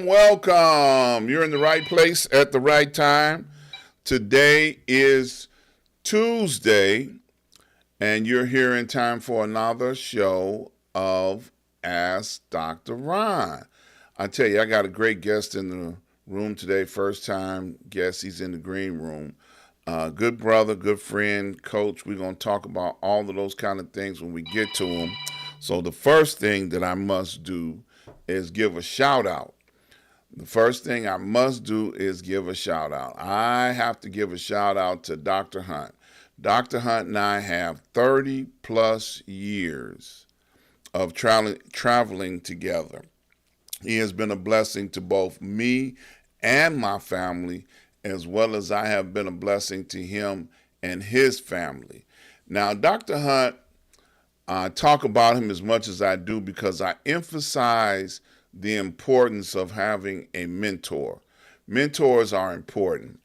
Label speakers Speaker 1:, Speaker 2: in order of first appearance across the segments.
Speaker 1: Welcome. You're in the right place at the right time. Today is Tuesday, and you're here in time for another show of Ask Dr. Ron. I tell you, I got a great guest in the room today. First time guest, he's in the green room. Good brother, good friend, coach. We're going to talk about all of those kind of things when we get to him. So the first thing that I must do is give a shout out. The first thing I must do is give a shout out. I have to give a shout out to Dr. Hunt. Dr. Hunt and I have 30 plus years of traveling together. He has been a blessing to both me and my family, as well as I have been a blessing to him and his family. Now, Dr. Hunt, I talk about him as much as I do because I emphasize the importance of having a mentor. Mentors are important.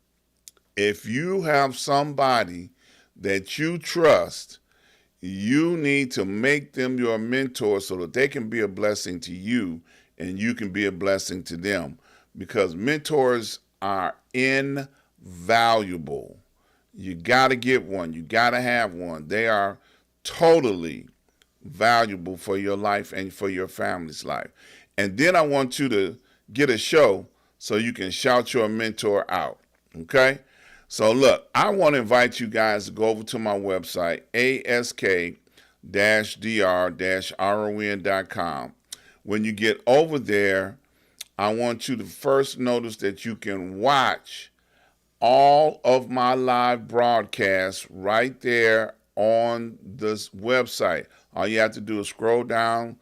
Speaker 1: If you have somebody that you trust, you need to make them your mentor so that they can be a blessing to you and you can be a blessing to them, because mentors are invaluable. You got to get one. You got to have one. They are totally valuable for your life and for your family's life. And then I want you to get a show so you can shout your mentor out. Okay? So look, I want to invite you guys to go over to my website, ask-dr-ron.com. When you get over there, I want you to first notice that you can watch all of my live broadcasts right there on this website. All you have to do is scroll down,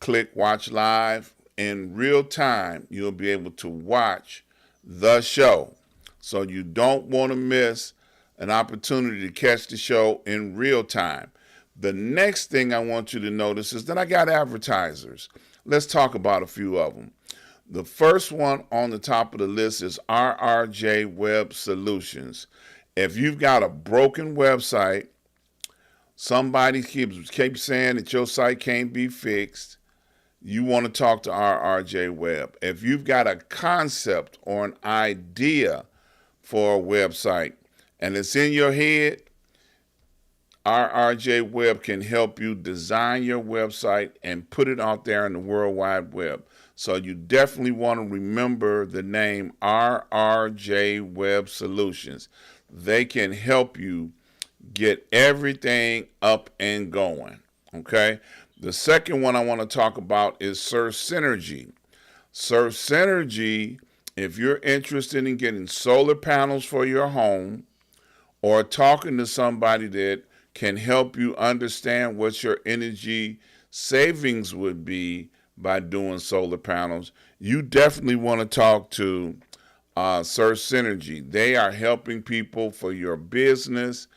Speaker 1: click watch live. In real time, you'll be able to watch the show. So you don't want to miss an opportunity to catch the show in real time. The next thing I want you to notice is that I got advertisers. Let's talk about a few of them. The first one on the top of the list is RRJ Web Solutions. If you've got a broken website, somebody keeps saying that your site can't be fixed, you want to talk to RRJ Web. If you've got a concept or an idea for a website and it's in your head, RRJ Web can help you design your website and put it out there in the World Wide Web. So you definitely want to remember the name RRJ Web Solutions. They can help you get everything up and going. Okay? The second one I want to talk about is Surf Synergy. Surf Synergy, if you're interested in getting solar panels for your home or talking to somebody that can help you understand what your energy savings would be by doing solar panels, you definitely want to talk to Surf Synergy. They are helping people for your business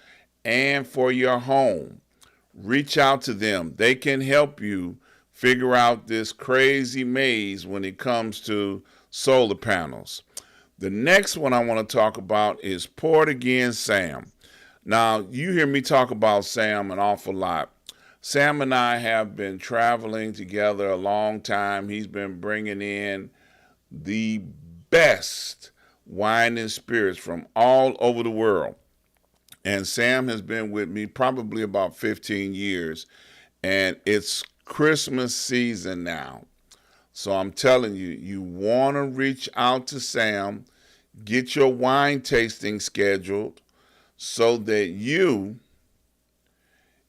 Speaker 1: and for your home. Reach out to them. They can help you figure out this crazy maze when it comes to solar panels. The next one I want to talk about is Port Again Sam. Now, you hear me talk about Sam an awful lot. Sam and I have been traveling together a long time. He's been bringing in the best wine and spirits from all over the world. And Sam has been with me probably about 15 years. And it's Christmas season now. So I'm telling you, you want to reach out to Sam, get your wine tasting scheduled so that you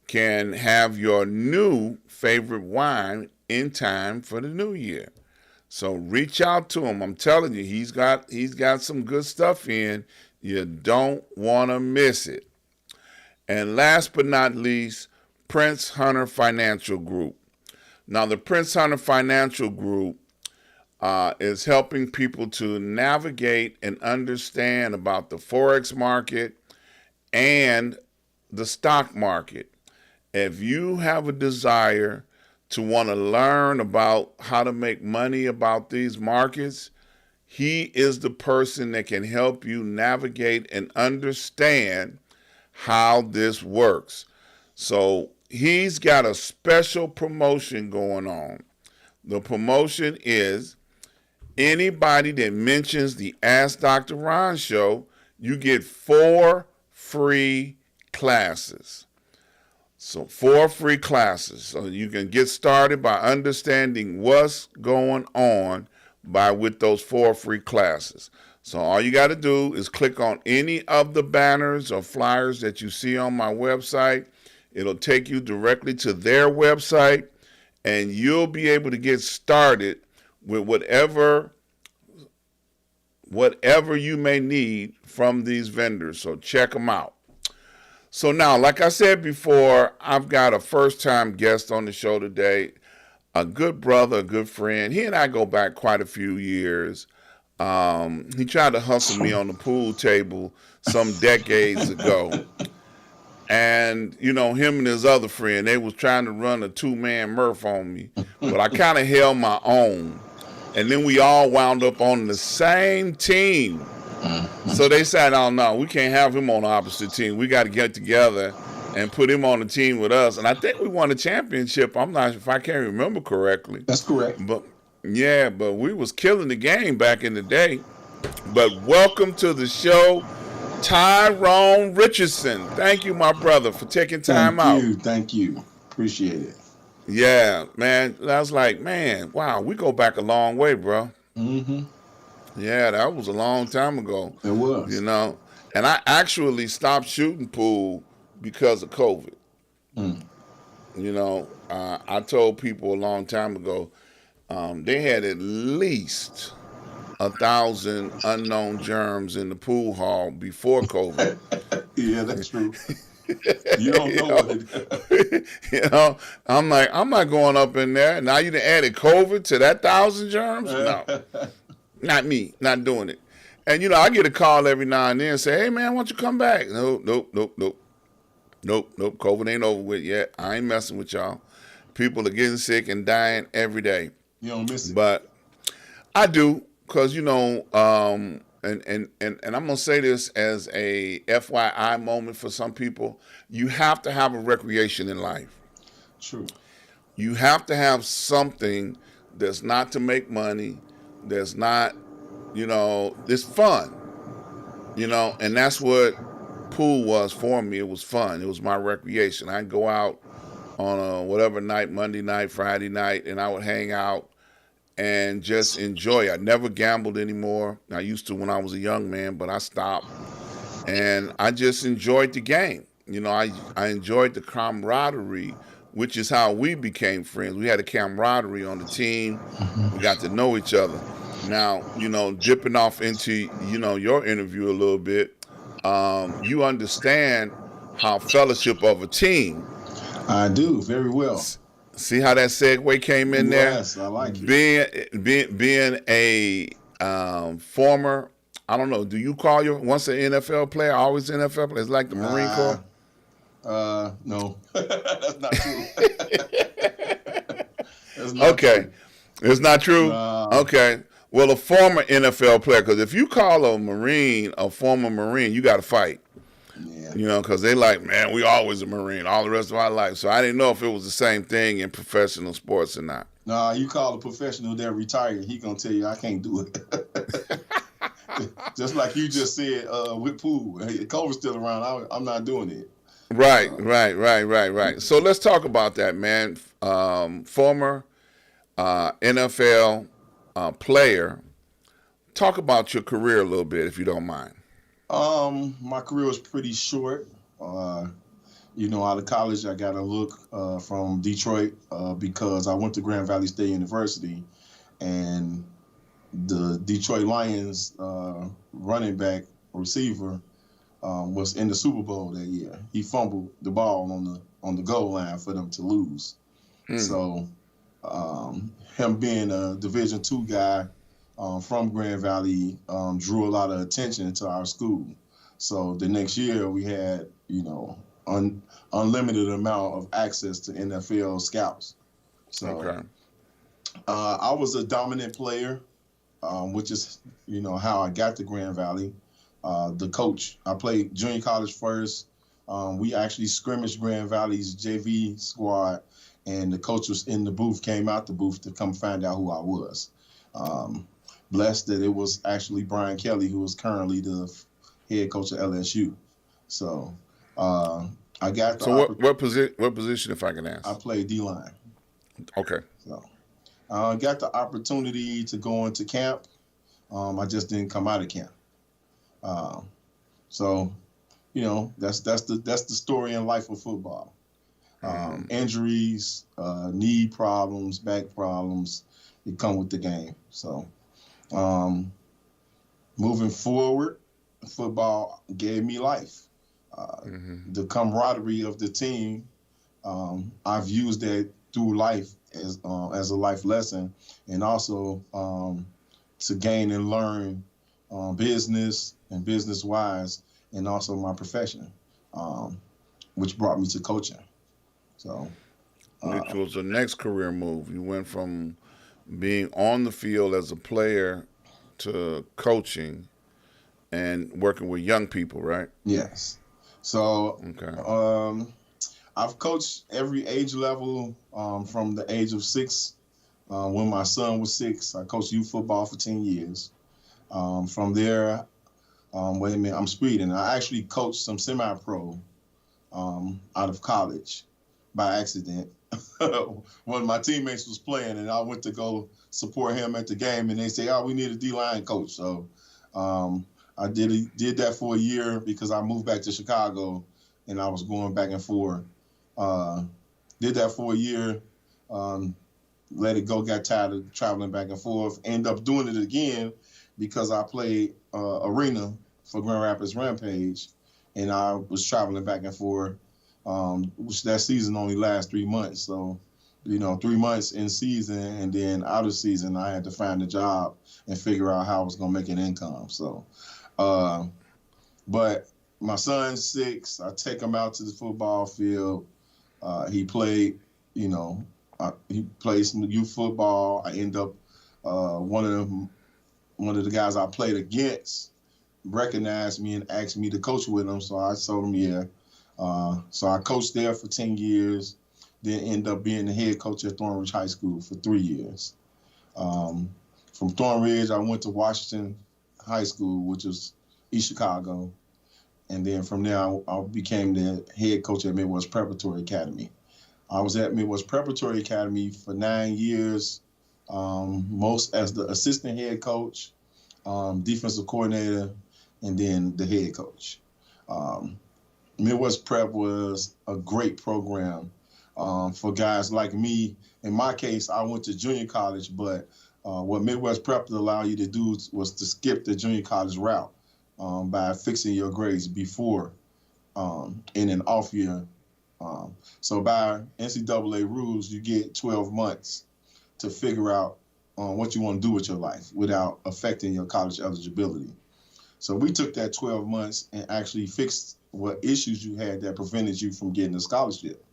Speaker 1: can have your new favorite wine in time for the new year. So reach out to him. I'm telling you, he's got some good stuff in. You don't want to miss it. And last but not least, Prince Hunter Financial Group. Now, the Prince Hunter Financial Group is helping people to navigate and understand about the Forex market and the stock market. If you have a desire to want to learn about how to make money about these markets, he is the person that can help you navigate and understand how this works. So he's got a special promotion going on. The promotion is anybody that mentions the Ask Dr. Ron show, you get 4 free classes. So 4 free classes. So you can get started by understanding what's going on with those 4 free classes. So all you got to do is click on any of the banners or flyers that you see on my website. It'll take you directly to their website, and you'll be able to get started with whatever you may need from these vendors. So check them out. So now, like I said before, I've got a first-time guest on the show today, a good brother, a good friend. He and I go back quite a few years. He tried to hustle me on the pool table some decades ago. And, you know, him and his other friend, they was trying to run a 2-man Murph on me. But I kind of held my own. And then we all wound up on the same team. So they said, oh, no, we can't have him on the opposite team. We got to get together and put him on the team with us. And I think we won a championship. I'm not sure if I can't remember correctly.
Speaker 2: That's correct.
Speaker 1: But, yeah, but we was killing the game back in the day. But welcome to the show, Tyrone Richardson. Thank you, my brother, for taking time out.
Speaker 2: Thank you. Appreciate it.
Speaker 1: Yeah, man. I was like, man, wow, we go back a long way, bro.
Speaker 2: Mm-hmm.
Speaker 1: Yeah, that was a long time ago.
Speaker 2: It was.
Speaker 1: You know, and I actually stopped shooting pool because of COVID. You know, I told people a long time ago, they had at least 1,000 unknown germs in the pool hall before COVID.
Speaker 2: Yeah, that's true. You don't know it.
Speaker 1: You know, I'm like, I'm not going up in there. Now you done added COVID to that 1,000 germs? No. Not me, not doing it. And, you know, I get a call every now and then and say, hey, man, why don't you come back? Nope. COVID ain't over with yet. I ain't messing with y'all. People are getting sick and dying every day.
Speaker 2: You don't miss it.
Speaker 1: But I do, because, you know, and I'm going to say this as a FYI moment for some people. You have to have a recreation in life.
Speaker 2: True.
Speaker 1: You have to have something that's not to make money, that's not, you know, it's fun, you know, and that's what pool was for me. It was fun. It was my recreation. I'd go out on a whatever night, Monday night, Friday night, and I would hang out and just enjoy it. I never gambled anymore. I used to when I was a young man, but I stopped. And I just enjoyed the game. You know, I enjoyed the camaraderie, which is how we became friends. We had a camaraderie on the team. We got to know each other. Now, you know, dipping off into, you know, your interview a little bit, you understand how fellowship of a team.
Speaker 2: I do, very well.
Speaker 1: See how that segue came in there?
Speaker 2: Yes, I like it.
Speaker 1: Being a former, I don't know, do you call your once an NFL player, always an NFL player? It's like the Marine Corps?
Speaker 2: No. That's not true. That's
Speaker 1: not okay. True. It's not true? Okay. Well, a former NFL player, because if you call a Marine a former Marine, you got to fight. Yeah. You know, because they like, man, we always a Marine all the rest of our life. So I didn't know if it was the same thing in professional sports or not.
Speaker 2: No, you call a professional that retired, he going to tell you, I can't do it. Just like you just said with pool. COVID's still around. I'm not doing it.
Speaker 1: Right. So let's talk about that, man. Former NFL player. Talk about your career a little bit, if you don't mind.
Speaker 2: My career was pretty short. You know, out of college, I got a look from Detroit because I went to Grand Valley State University, and the Detroit Lions running back receiver was in the Super Bowl that year. He fumbled the ball on the goal line for them to lose. So him being a Division II guy from Grand Valley drew a lot of attention to our school. So the next year we had, you know, unlimited amount of access to NFL scouts. So
Speaker 1: Okay.
Speaker 2: I was a dominant player, which is how I got to Grand Valley. The coach, I played junior college first. We actually scrimmaged Grand Valley's JV squad, and the coach was in the booth, came out the booth to come find out who I was. Um, Blessed that it was actually Brian Kelly, who is currently the head coach at LSU. So uh, I got the
Speaker 1: So what position, if I can
Speaker 2: I
Speaker 1: ask?
Speaker 2: played D line.
Speaker 1: Okay.
Speaker 2: So I got the opportunity to go into camp. I just didn't come out of camp. Um, so that's the story in life of football. Injuries, knee problems, back problems, they come with the game. So um, moving forward, football gave me life. The camaraderie of the team, I've used that through life as a life lesson, and also to gain and learn business and business wise, and also my profession, um, which brought me to coaching. So,
Speaker 1: Which
Speaker 2: uh,
Speaker 1: was the next career move. You went from being on the field as a player to coaching and working with young people, right?
Speaker 2: yes. So,
Speaker 1: Okay.
Speaker 2: um, I've coached every age level from the age of 6. When my son was 6, I coached youth football for 10 years. From there, wait a minute, I'm speeding. I actually coached some semi-pro out of college by accident. One of my teammates was playing, and I went to go support him at the game, and they say, "Oh, we need a D-line coach." So um, I did that for a year because I moved back to Chicago, and I was going back and forth. Uh, did that for a year, um, let it go, got tired of traveling back and forth, ended up doing it again because I played arena for Grand Rapids Rampage, and I was traveling back and forth, which that season only lasts 3 months. So, 3 months in season, and then out of season, I had to find a job and figure out how I was going to make an income. So, uh, but my son's 6. I take him out to the football field. He played, he played some youth football. I end up one of the guys I played against recognized me and asked me to coach with him. So I told him, yeah. So I coached there for 10 years, then ended up being the head coach at Thornridge High School for 3 years. From Thornridge, I went to Washington High School, which is East Chicago. And then from there, I became the head coach at Midwest Preparatory Academy. I was at Midwest Preparatory Academy for 9 years, most as the assistant head coach, defensive coordinator, and then the head coach. Midwest Prep was a great program for guys like me. In my case, I went to junior college, but what Midwest Prep allowed you to do was to skip the junior college route by fixing your grades before in an off year. So by NCAA rules, you get 12 months to figure out what you want to do with your life without affecting your college eligibility. So we took that 12 months and actually fixed what issues you had that prevented you from getting a scholarship.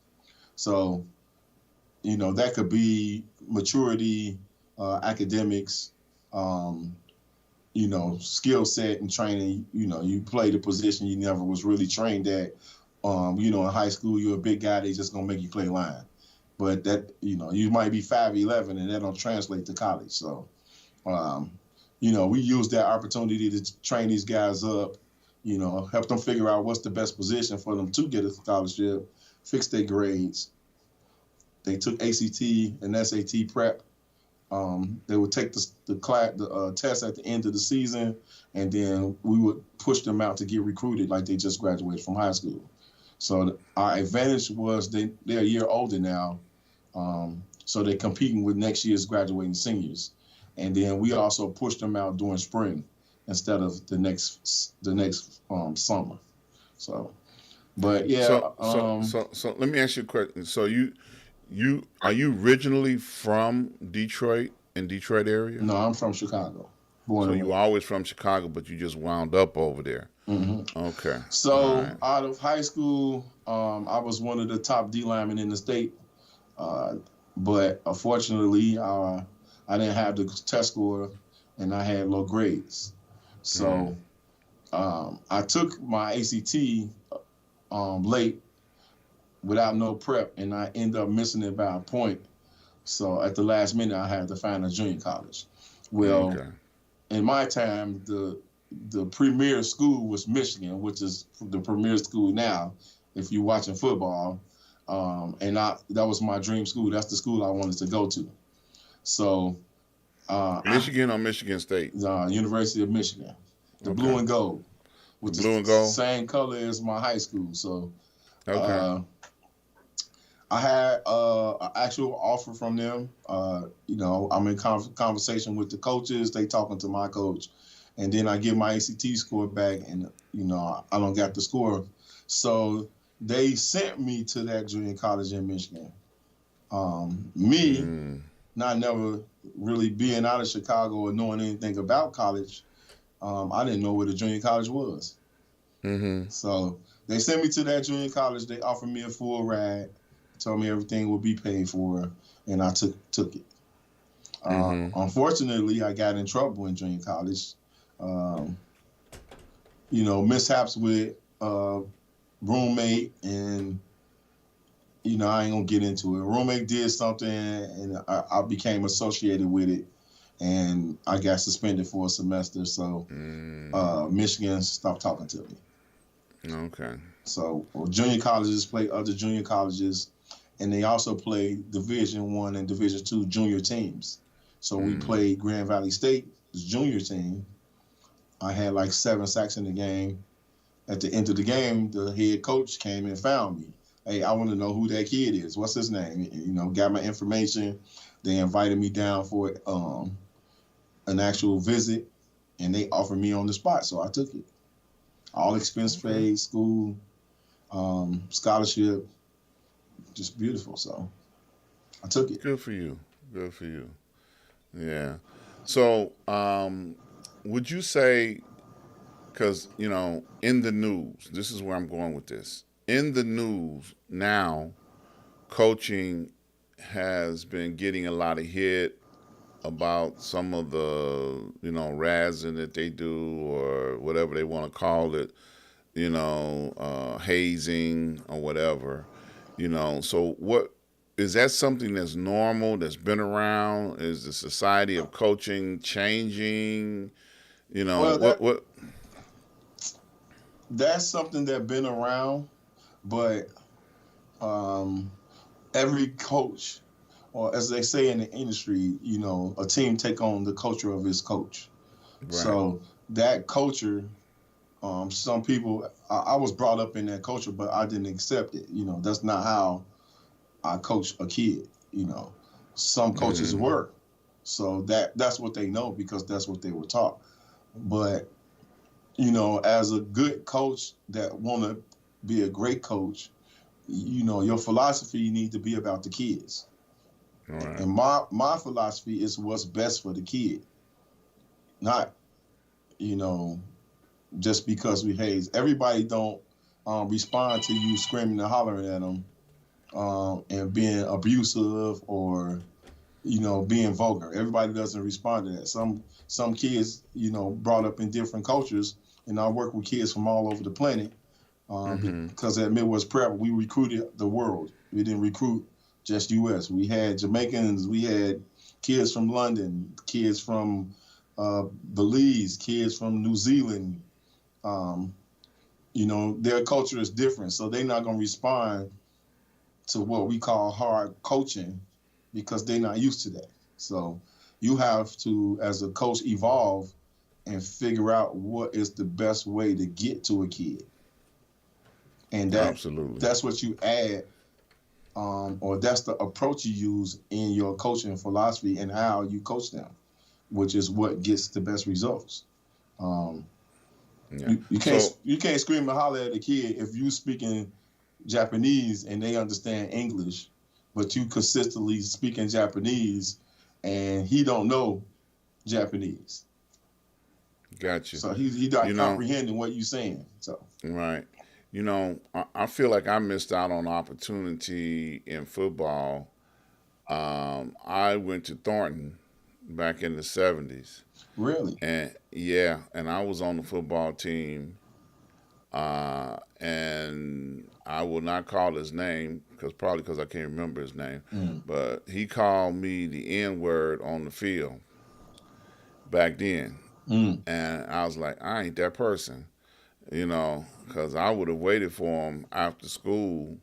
Speaker 2: So, that could be maturity, academics, skill set and training. You played a position you never was really trained at. In high school, you're a big guy, they just going to make you play line. But that, you might be 5'11", and that don't translate to college. So, we use that opportunity to train these guys up, help them figure out what's the best position for them to get a scholarship, fix their grades. They took ACT and SAT prep. They would take the test at the end of the season, and then we would push them out to get recruited like they just graduated from high school. So our advantage was they're a year older now, so they're competing with next year's graduating seniors. And then we also pushed them out during spring instead of the next summer. So, but yeah.
Speaker 1: So let me ask you a question. So you are you originally from Detroit in Detroit area?
Speaker 2: No, I'm from Chicago. Born
Speaker 1: So
Speaker 2: and
Speaker 1: you were
Speaker 2: raised.
Speaker 1: always from Chicago, but you just wound up over there.
Speaker 2: hmm
Speaker 1: Okay. All
Speaker 2: So
Speaker 1: right.
Speaker 2: out of high school, I was one of the top D linemen in the state. Uh, but unfortunately, I didn't have the test score, and I had low grades.
Speaker 1: Mm.
Speaker 2: So I took my ACT late without no prep, and I ended up missing it by a point. So at the last minute, I had to find a junior college. Well,
Speaker 1: Okay.
Speaker 2: in my time, the premier school was Michigan, which is the premier school now. If you're watching football, that was my dream school. That's the school I wanted to go to. So
Speaker 1: Michigan or Michigan State?
Speaker 2: University of Michigan, the blue
Speaker 1: Okay.
Speaker 2: and gold,
Speaker 1: The
Speaker 2: which is
Speaker 1: blue
Speaker 2: the
Speaker 1: and gold.
Speaker 2: same color as my high school. So
Speaker 1: Okay.
Speaker 2: uh, I had an actual offer from them. I'm in conversation with the coaches. They talking to my coach, and then I get my ACT score back, and I don't got the score. So they sent me to that junior college in Michigan. Me
Speaker 1: Mm.
Speaker 2: not never really being out of Chicago or knowing anything about college, I didn't know what a junior college was.
Speaker 1: Mm-hmm.
Speaker 2: So they sent me to that junior college. They offered me a full ride, told me everything would be paid for, and I took it.
Speaker 1: Mm-hmm.
Speaker 2: Unfortunately, I got in trouble in junior college. Um, Mishaps with roommate, and I ain't gonna get into it. Roommate did something, and I became associated with it, and I got suspended for a semester. So
Speaker 1: Mm.
Speaker 2: Michigan stopped talking to me.
Speaker 1: Okay.
Speaker 2: So junior colleges play other junior colleges, and they also play Division One and Division Two junior teams. So we
Speaker 1: Mm.
Speaker 2: played Grand Valley State's junior team. I had like 7 sacks in the game. At the end of the game, the head coach came and found me. Hey, I want to know who that kid is. What's his name? Got my information. They invited me down for an actual visit, and they offered me on the spot, so I took it. All expense
Speaker 1: Okay.
Speaker 2: paid, school, scholarship, just beautiful. So I took it.
Speaker 1: Good for you. Good for you. Yeah. So, would you say, because, in the news, this is where I'm going with this. In the news now, coaching has been getting a lot of hit about some of the, razzing that they do or whatever they want to call it, hazing or whatever, So, what is that something that's normal, that's been around? Is the society of coaching changing?
Speaker 2: Well,
Speaker 1: What?
Speaker 2: that's something that been around, but um, every coach, or as they say in the industry, a team take on the culture of its coach.
Speaker 1: Right.
Speaker 2: So that culture, some people, I was brought up in that culture, but I didn't accept it. That's not how I coach a kid. Some coaches
Speaker 1: Mm-hmm.
Speaker 2: were, so that's what they know because that's what they were taught. But as a good coach that want to be a great coach, your philosophy need to be about the kids.
Speaker 1: All right.
Speaker 2: And my philosophy is what's best for the kid, not you know just because we haze. Everybody don't respond to you screaming and hollering at them and being abusive or being vulgar. Everybody doesn't respond to that. Some kids brought up in different cultures, and I work with kids from all over the planet
Speaker 1: Mm-hmm.
Speaker 2: because at Midwest Prep we recruited the world. We didn't recruit just U.S. We had Jamaicans, we had kids from London, kids from Belize, kids from New Zealand. Um, their culture is different, so they're not going to respond to what we call hard coaching because they're not used to that. So you have to, as a coach, evolve and figure out what is the best way to get to a kid, and
Speaker 1: Absolutely.
Speaker 2: that's what you add, or that's the approach you use in your coaching philosophy and how you coach them, which is what gets the best results. Um,
Speaker 1: Yeah.
Speaker 2: you
Speaker 1: So,
Speaker 2: can't scream and holler at a kid if you speaking Japanese and they understand English, but you consistently speaking Japanese and he don't know Japanese.
Speaker 1: gotcha.
Speaker 2: So he
Speaker 1: You
Speaker 2: not
Speaker 1: know,
Speaker 2: comprehending what you're saying. So
Speaker 1: right. I feel like I missed out on opportunity in football I went to Thornton back in the 70s.
Speaker 2: Really?
Speaker 1: And yeah, and I was on the football team. And I will not call his name because I can't remember his name.
Speaker 2: Mm.
Speaker 1: But he called me the N word on the field back then.
Speaker 2: Mm.
Speaker 1: And I was like, I ain't that person, because I would have waited for him after school,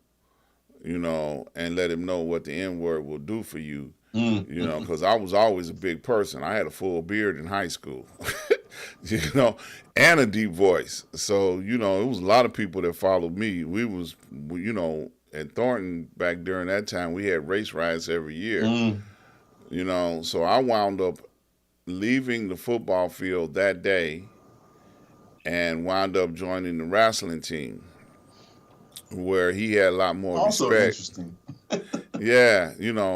Speaker 1: and let him know what the N word will do for you,
Speaker 2: Mm.
Speaker 1: because I was always a big person. I had a full beard in high school, you know, and a deep voice. So, it was a lot of people that followed me. At Thornton back during that time, we had race riots every year,
Speaker 2: Mm.
Speaker 1: so I wound up leaving the football field that day and wound up joining the wrestling team where he had a lot more
Speaker 2: Also
Speaker 1: respect.
Speaker 2: interesting.
Speaker 1: Yeah,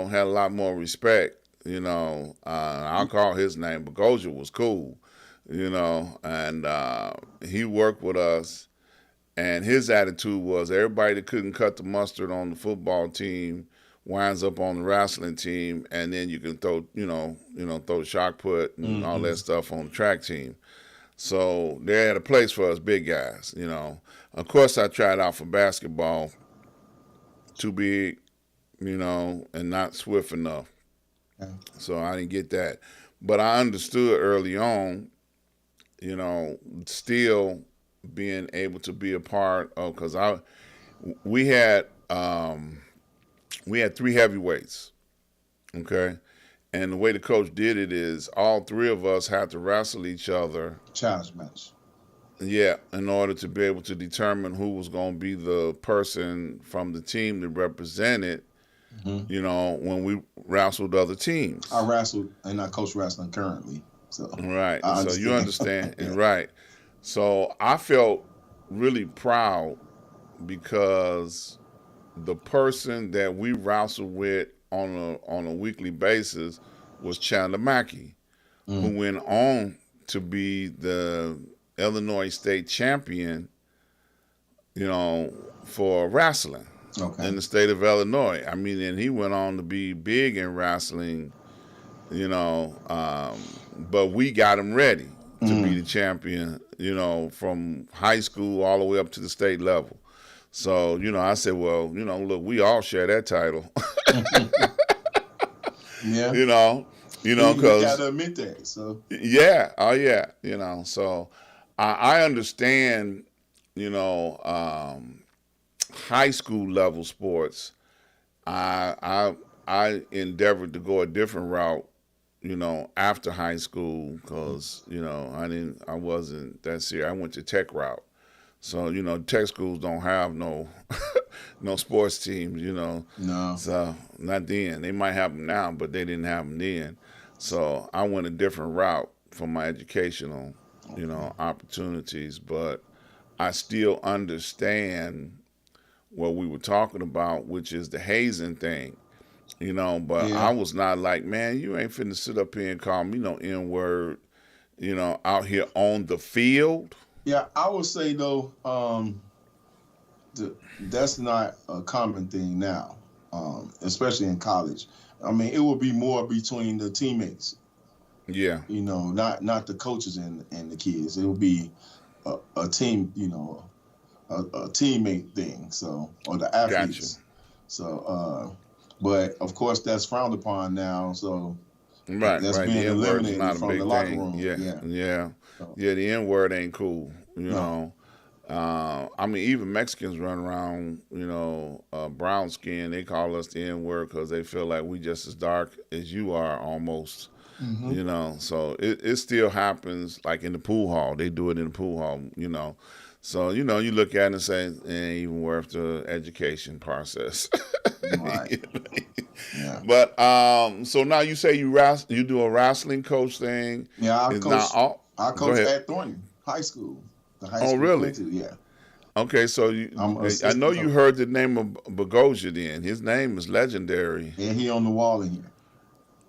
Speaker 1: had a lot more respect. I'll call his name. Bogoja was cool, and he worked with us. And his attitude was everybody that couldn't cut the mustard on the football team winds up on the wrestling team, and then you can throw the shot put and all that stuff on the track team. So they had a place for us big guys. Of course, I tried out for basketball, too big, and not swift enough.
Speaker 2: Yeah.
Speaker 1: So I didn't get that. But I understood early on, still being able to be a part of because we had three heavyweights, okay, and the way the coach did it is all three of us had to wrestle each other.
Speaker 2: Challenge match.
Speaker 1: Yeah, in order to be able to determine who was going to be the person from the team that represented, when we wrestled other teams.
Speaker 2: I wrestled and I coach wrestling currently. So
Speaker 1: Right.
Speaker 2: I
Speaker 1: So you
Speaker 2: understand.
Speaker 1: understand, and right. So I felt really proud because the person that we wrestled with on a weekly basis was Chandler Mackey, who
Speaker 2: Mm.
Speaker 1: went on to be the Illinois state champion, for wrestling
Speaker 2: Okay.
Speaker 1: in the state of Illinois. I mean, and he went on to be big in wrestling, but we got him ready to be the
Speaker 2: Mm.
Speaker 1: champion, from high school all the way up to the state level. So, I said, well, look, we all share that title,
Speaker 2: Yeah.
Speaker 1: you know,
Speaker 2: We
Speaker 1: because
Speaker 2: gotta admit that. So
Speaker 1: yeah, oh yeah, so I understand, high school level sports. I endeavored to go a different route, after high school because I wasn't that serious. I went to tech route, so tech schools don't have no no sports teams,
Speaker 2: no.
Speaker 1: so not then. They might have them now, but they didn't have them then. So I went a different route for my educational, opportunities. But I still understand what we were talking about, which is the hazing thing. But I
Speaker 2: Yeah.
Speaker 1: was not like, man, you ain't finna sit up here and call me no N word, out here on the field.
Speaker 2: Yeah. I would say though, that's not a common thing now, especially in college. I mean, it would be more between the teammates,
Speaker 1: Yeah,
Speaker 2: not the coaches and the kids. It would be a team, a teammate thing. So or the
Speaker 1: gotcha.
Speaker 2: athletes. So, but of course that's frowned upon now. So
Speaker 1: Right,
Speaker 2: that's
Speaker 1: right. The
Speaker 2: being
Speaker 1: N word is
Speaker 2: eliminated
Speaker 1: not a
Speaker 2: from the
Speaker 1: big
Speaker 2: locker
Speaker 1: thing.
Speaker 2: room.
Speaker 1: Yeah,
Speaker 2: Yeah.
Speaker 1: yeah,
Speaker 2: So,
Speaker 1: yeah. The N word ain't cool.
Speaker 2: no.
Speaker 1: I mean, even Mexicans run around, brown skin. They call us the N word because they feel like we just as dark as you are, almost.
Speaker 2: Hmm.
Speaker 1: So it still happens. Like in the pool hall, they do it in the pool hall. So you look at it and say, it ain't even worth the education process.
Speaker 2: Right. Yeah.
Speaker 1: But so now you say you do a wrestling coach thing.
Speaker 2: Yeah.
Speaker 1: Is not all.
Speaker 2: I
Speaker 1: Go
Speaker 2: coach
Speaker 1: ahead.
Speaker 2: at Thornton High School. The high
Speaker 1: Oh,
Speaker 2: school I
Speaker 1: really?
Speaker 2: went to. Yeah.
Speaker 1: Okay, so
Speaker 2: I'm
Speaker 1: I know
Speaker 2: assistant
Speaker 1: you
Speaker 2: coach.
Speaker 1: heard the name of Bogosia. Then his name is legendary.
Speaker 2: Yeah. He on the wall in here.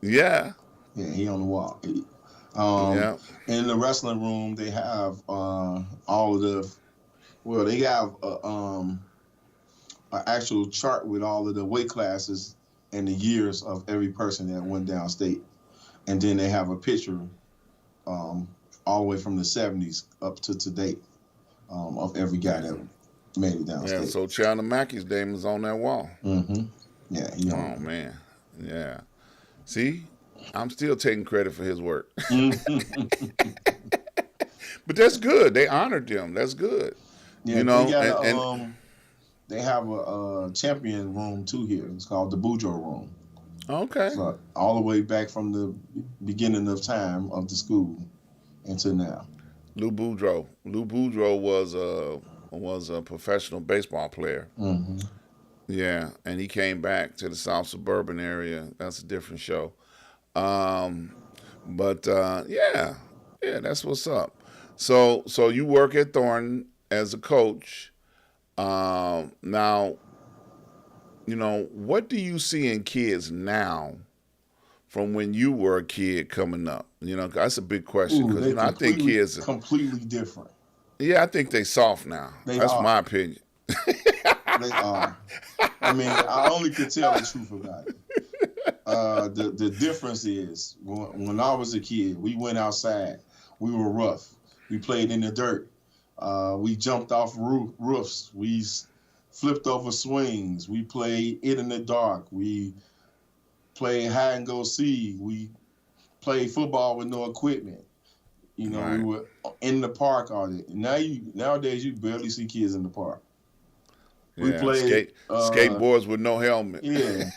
Speaker 1: Yeah,
Speaker 2: Yeah. He on the wall. Um,
Speaker 1: yeah,
Speaker 2: in the wrestling room, they have all of the. Well, they have an actual chart with all of the weight classes and the years of every person that went downstate, and then they have a picture all the way from the 70s up to today of every guy that made it
Speaker 1: Yeah,
Speaker 2: downstate.
Speaker 1: so Chandler Mackey's name is on that wall.
Speaker 2: Mm-hmm. Yeah, he
Speaker 1: Oh
Speaker 2: on
Speaker 1: man, yeah. See, I'm still taking credit for his work,
Speaker 2: it.
Speaker 1: but that's good. They honored them. That's good.
Speaker 2: Yeah,
Speaker 1: You
Speaker 2: they
Speaker 1: know,
Speaker 2: got
Speaker 1: and
Speaker 2: they have a champion room too here. It's called the Boudreaux Room.
Speaker 1: okay,
Speaker 2: So all the way back from the beginning of time of the school until now.
Speaker 1: Lou Boudreaux. Lou Boudreaux was a professional baseball player.
Speaker 2: Mm-hmm.
Speaker 1: Yeah, and he came back to the South Suburban area. That's a different show. Um, but yeah, yeah, that's what's up. So you work at Thornton as a coach. Now, what do you see in kids now from when you were a kid coming up? That's a big question
Speaker 2: Ooh,
Speaker 1: because
Speaker 2: they
Speaker 1: I think kids,
Speaker 2: completely different.
Speaker 1: yeah, I think they soft now.
Speaker 2: They
Speaker 1: That's
Speaker 2: are.
Speaker 1: my opinion.
Speaker 2: They are. I mean, I only could tell the truth about it. The difference is when I was a kid, we went outside. We were rough. We played in the dirt. We jumped off roofs. We flipped over swings. We played it in the dark. We played hide and go seek. We played football with no equipment.
Speaker 1: Right.
Speaker 2: We were in the park all day. Nowadays you barely see kids in the park. We
Speaker 1: Yeah,
Speaker 2: played
Speaker 1: skateboards with no helmet.
Speaker 2: Yeah.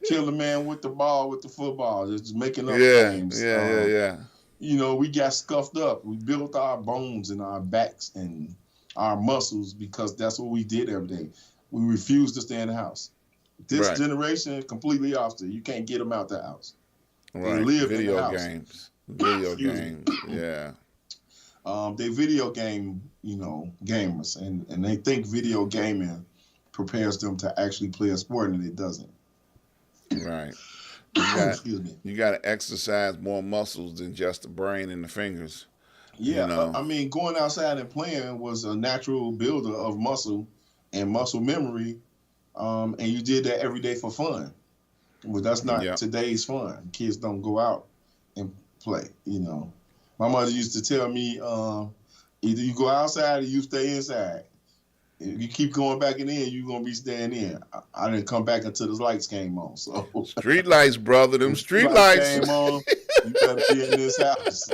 Speaker 2: Kill the man with the ball with the football, just making up
Speaker 1: Yeah,
Speaker 2: games.
Speaker 1: yeah.
Speaker 2: We got scuffed up. We built our bones and our backs and our muscles because that's what we did every day. We refused to stay in the house. This
Speaker 1: Right.
Speaker 2: generation completely opposite. You can't get them out the house.
Speaker 1: Right.
Speaker 2: They live in
Speaker 1: Video
Speaker 2: the house.
Speaker 1: games. Video
Speaker 2: Excuse me.
Speaker 1: games. Yeah.
Speaker 2: They video game, gamers, and they think video gaming prepares them to actually play a sport, and it doesn't.
Speaker 1: Right.
Speaker 2: Excuse me.
Speaker 1: You got to exercise more muscles than just the brain and the fingers.
Speaker 2: Yeah, I mean, going outside and playing was a natural builder of muscle and muscle memory, and you did that every day for fun. Well, that's not today's fun. Kids don't go out and play. My mother used to tell me, either you go outside or you stay inside. If you keep going back in, you're gonna be staying in. I didn't come back until the lights came on. So
Speaker 1: street lights, brother. Them street lights
Speaker 2: came on. You better be in this house.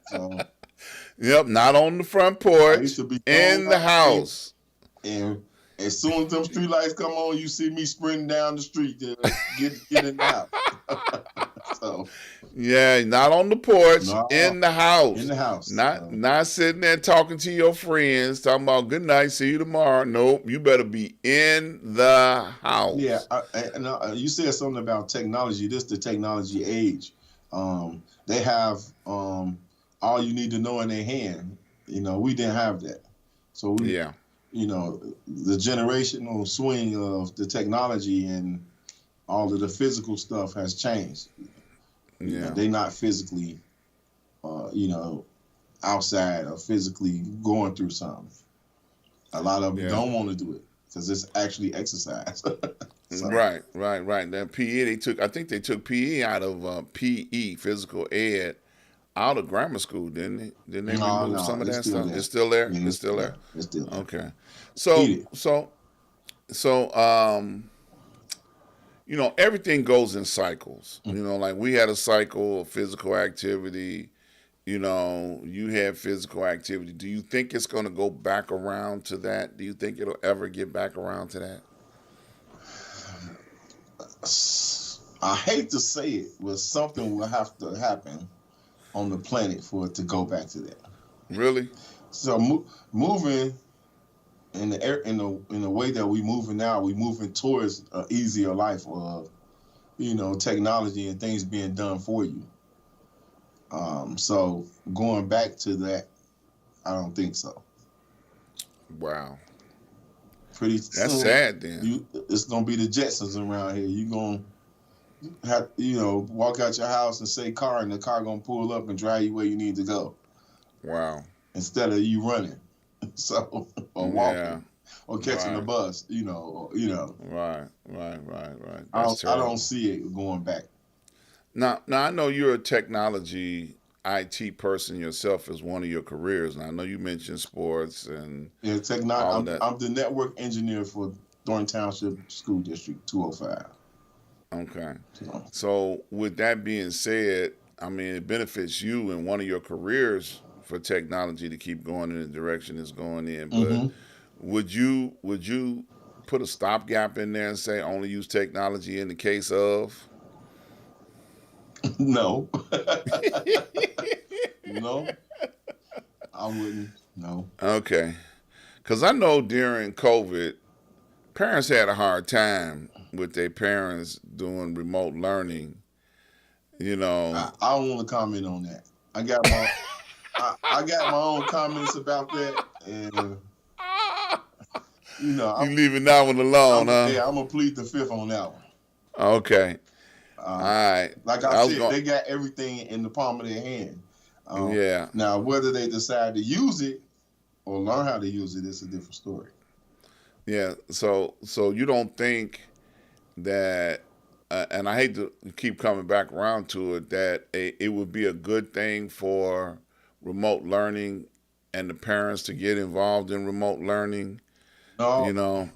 Speaker 2: So,
Speaker 1: yep, not on the front porch. In the house.
Speaker 2: And as soon as them street lights come on, you see me sprinting down the street to get in the house. So,
Speaker 1: yeah, not on the porch, in the house.
Speaker 2: In the house.
Speaker 1: Not sitting there talking to your friends, talking about good night, see you tomorrow. Nope, you better be in the house.
Speaker 2: Yeah, you said something about technology. This is the technology age. They have all you need to know in their hand. We didn't have that. So the generational swing of the technology and all of the physical stuff has changed.
Speaker 1: Yeah,
Speaker 2: they're not physically, outside or physically going through something. A lot of them don't want to do it because it's actually exercise. So.
Speaker 1: Right. That PE I think they took PE out of PE, physical ed, out of grammar school, didn't they? Didn't they remove some of that stuff? It's still there.
Speaker 2: Yeah,
Speaker 1: it's still there.
Speaker 2: It's still there.
Speaker 1: Okay. So everything goes in cycles. Like we had a cycle of physical activity. You had physical activity. Do you think it's going to go back around to that? Do you think it'll ever get back around to that?
Speaker 2: I hate to say it, but something will have to happen on the planet for it to go back to that.
Speaker 1: Really?
Speaker 2: So moving in the way that we moving now, we moving towards an easier life of, technology and things being done for you. So going back to that, I don't think so.
Speaker 1: Wow.
Speaker 2: Pretty
Speaker 1: That's
Speaker 2: soon,
Speaker 1: sad then.
Speaker 2: It's gonna be the Jetsons around here. You gonna have walk out your house and say car, and the car gonna pull up and drive you where you need to go.
Speaker 1: Wow.
Speaker 2: Instead of you running, or walking. or catching the
Speaker 1: Right.
Speaker 2: bus.
Speaker 1: Right. That's
Speaker 2: I don't
Speaker 1: terrible.
Speaker 2: see it going back.
Speaker 1: Now I know you're a technology IT person yourself as one of your careers, and I know you mentioned sports and
Speaker 2: Yeah,
Speaker 1: all of that.
Speaker 2: I'm the network engineer for Thornton Township School District 205.
Speaker 1: Okay.
Speaker 2: So,
Speaker 1: So with that being said, I mean it benefits you in one of your careers for technology to keep going in the direction it's going in. But
Speaker 2: hmm
Speaker 1: would you put a stopgap in there and say only use technology in the case of?
Speaker 2: no, no, I wouldn't. No.
Speaker 1: Okay. Because I know during COVID, parents had a hard time with their parents doing remote learning. You know,
Speaker 2: I don't want to comment on that. I got my I got my own comments about that, and you know,
Speaker 1: you leaving that one alone, huh?
Speaker 2: yeah, I'm gonna plead the fifth on that one.
Speaker 1: Okay. All
Speaker 2: Uh,
Speaker 1: right.
Speaker 2: like I
Speaker 1: I was
Speaker 2: said,
Speaker 1: going.
Speaker 2: they got everything in the palm of their hand.
Speaker 1: Yeah.
Speaker 2: Now, whether they decide to use it or learn how to use it is a different story.
Speaker 1: Yeah. So you don't think that, and I hate to keep coming back around to it, that it would be a good thing for remote learning and the parents to get involved in remote learning. You
Speaker 2: No,
Speaker 1: know.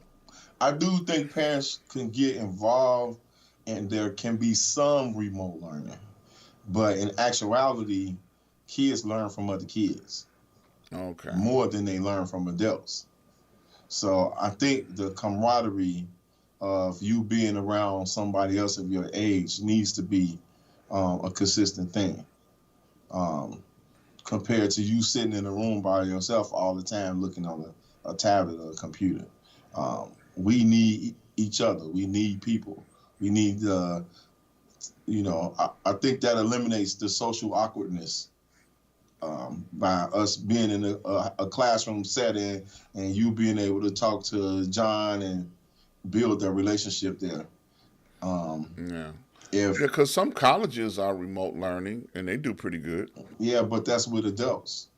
Speaker 2: I do think parents can get involved, and there can be some remote learning, but in actuality, kids learn from other kids
Speaker 1: Okay.
Speaker 2: more than they learn from adults. So I think the camaraderie of you being around somebody else of your age needs to be a consistent thing, um, compared to you sitting in a room by yourself all the time looking on a tablet or a computer. We need each other. We need people. We need I think that eliminates the social awkwardness, by us being in a classroom setting and you being able to talk to John and build a relationship there. Um,
Speaker 1: Yeah.
Speaker 2: if
Speaker 1: Yeah, because some colleges are remote learning and they do pretty good.
Speaker 2: Yeah, but that's with adults,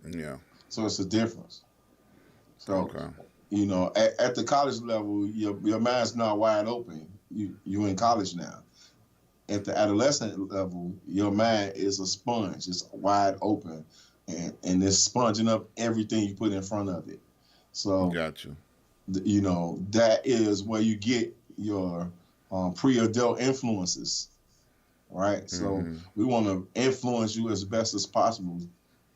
Speaker 1: Yeah.
Speaker 2: so it's a difference. So
Speaker 1: Okay.
Speaker 2: at the college level, your mind's not wide open. You in college now. At the adolescent level, your mind is a sponge. It's wide open, and it's sponging up everything you put in front of it. So
Speaker 1: Got you.
Speaker 2: that is where you get your pre-adult influences, right? So
Speaker 1: Mm-hmm.
Speaker 2: we want to influence you as best as possible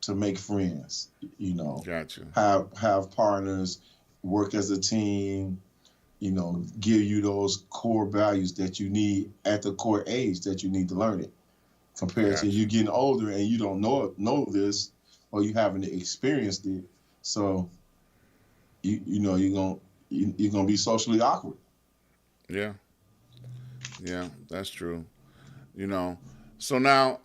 Speaker 2: to make friends. You know,
Speaker 1: Got you.
Speaker 2: have partners, work as a team. Give you those core values that you need at the core age that you need to learn it. Compared to
Speaker 1: Got
Speaker 2: you
Speaker 1: you.
Speaker 2: getting older and you don't know this, or you haven't experienced it, so you're gonna be socially awkward.
Speaker 1: Yeah. Yeah. That's true. You know. So now,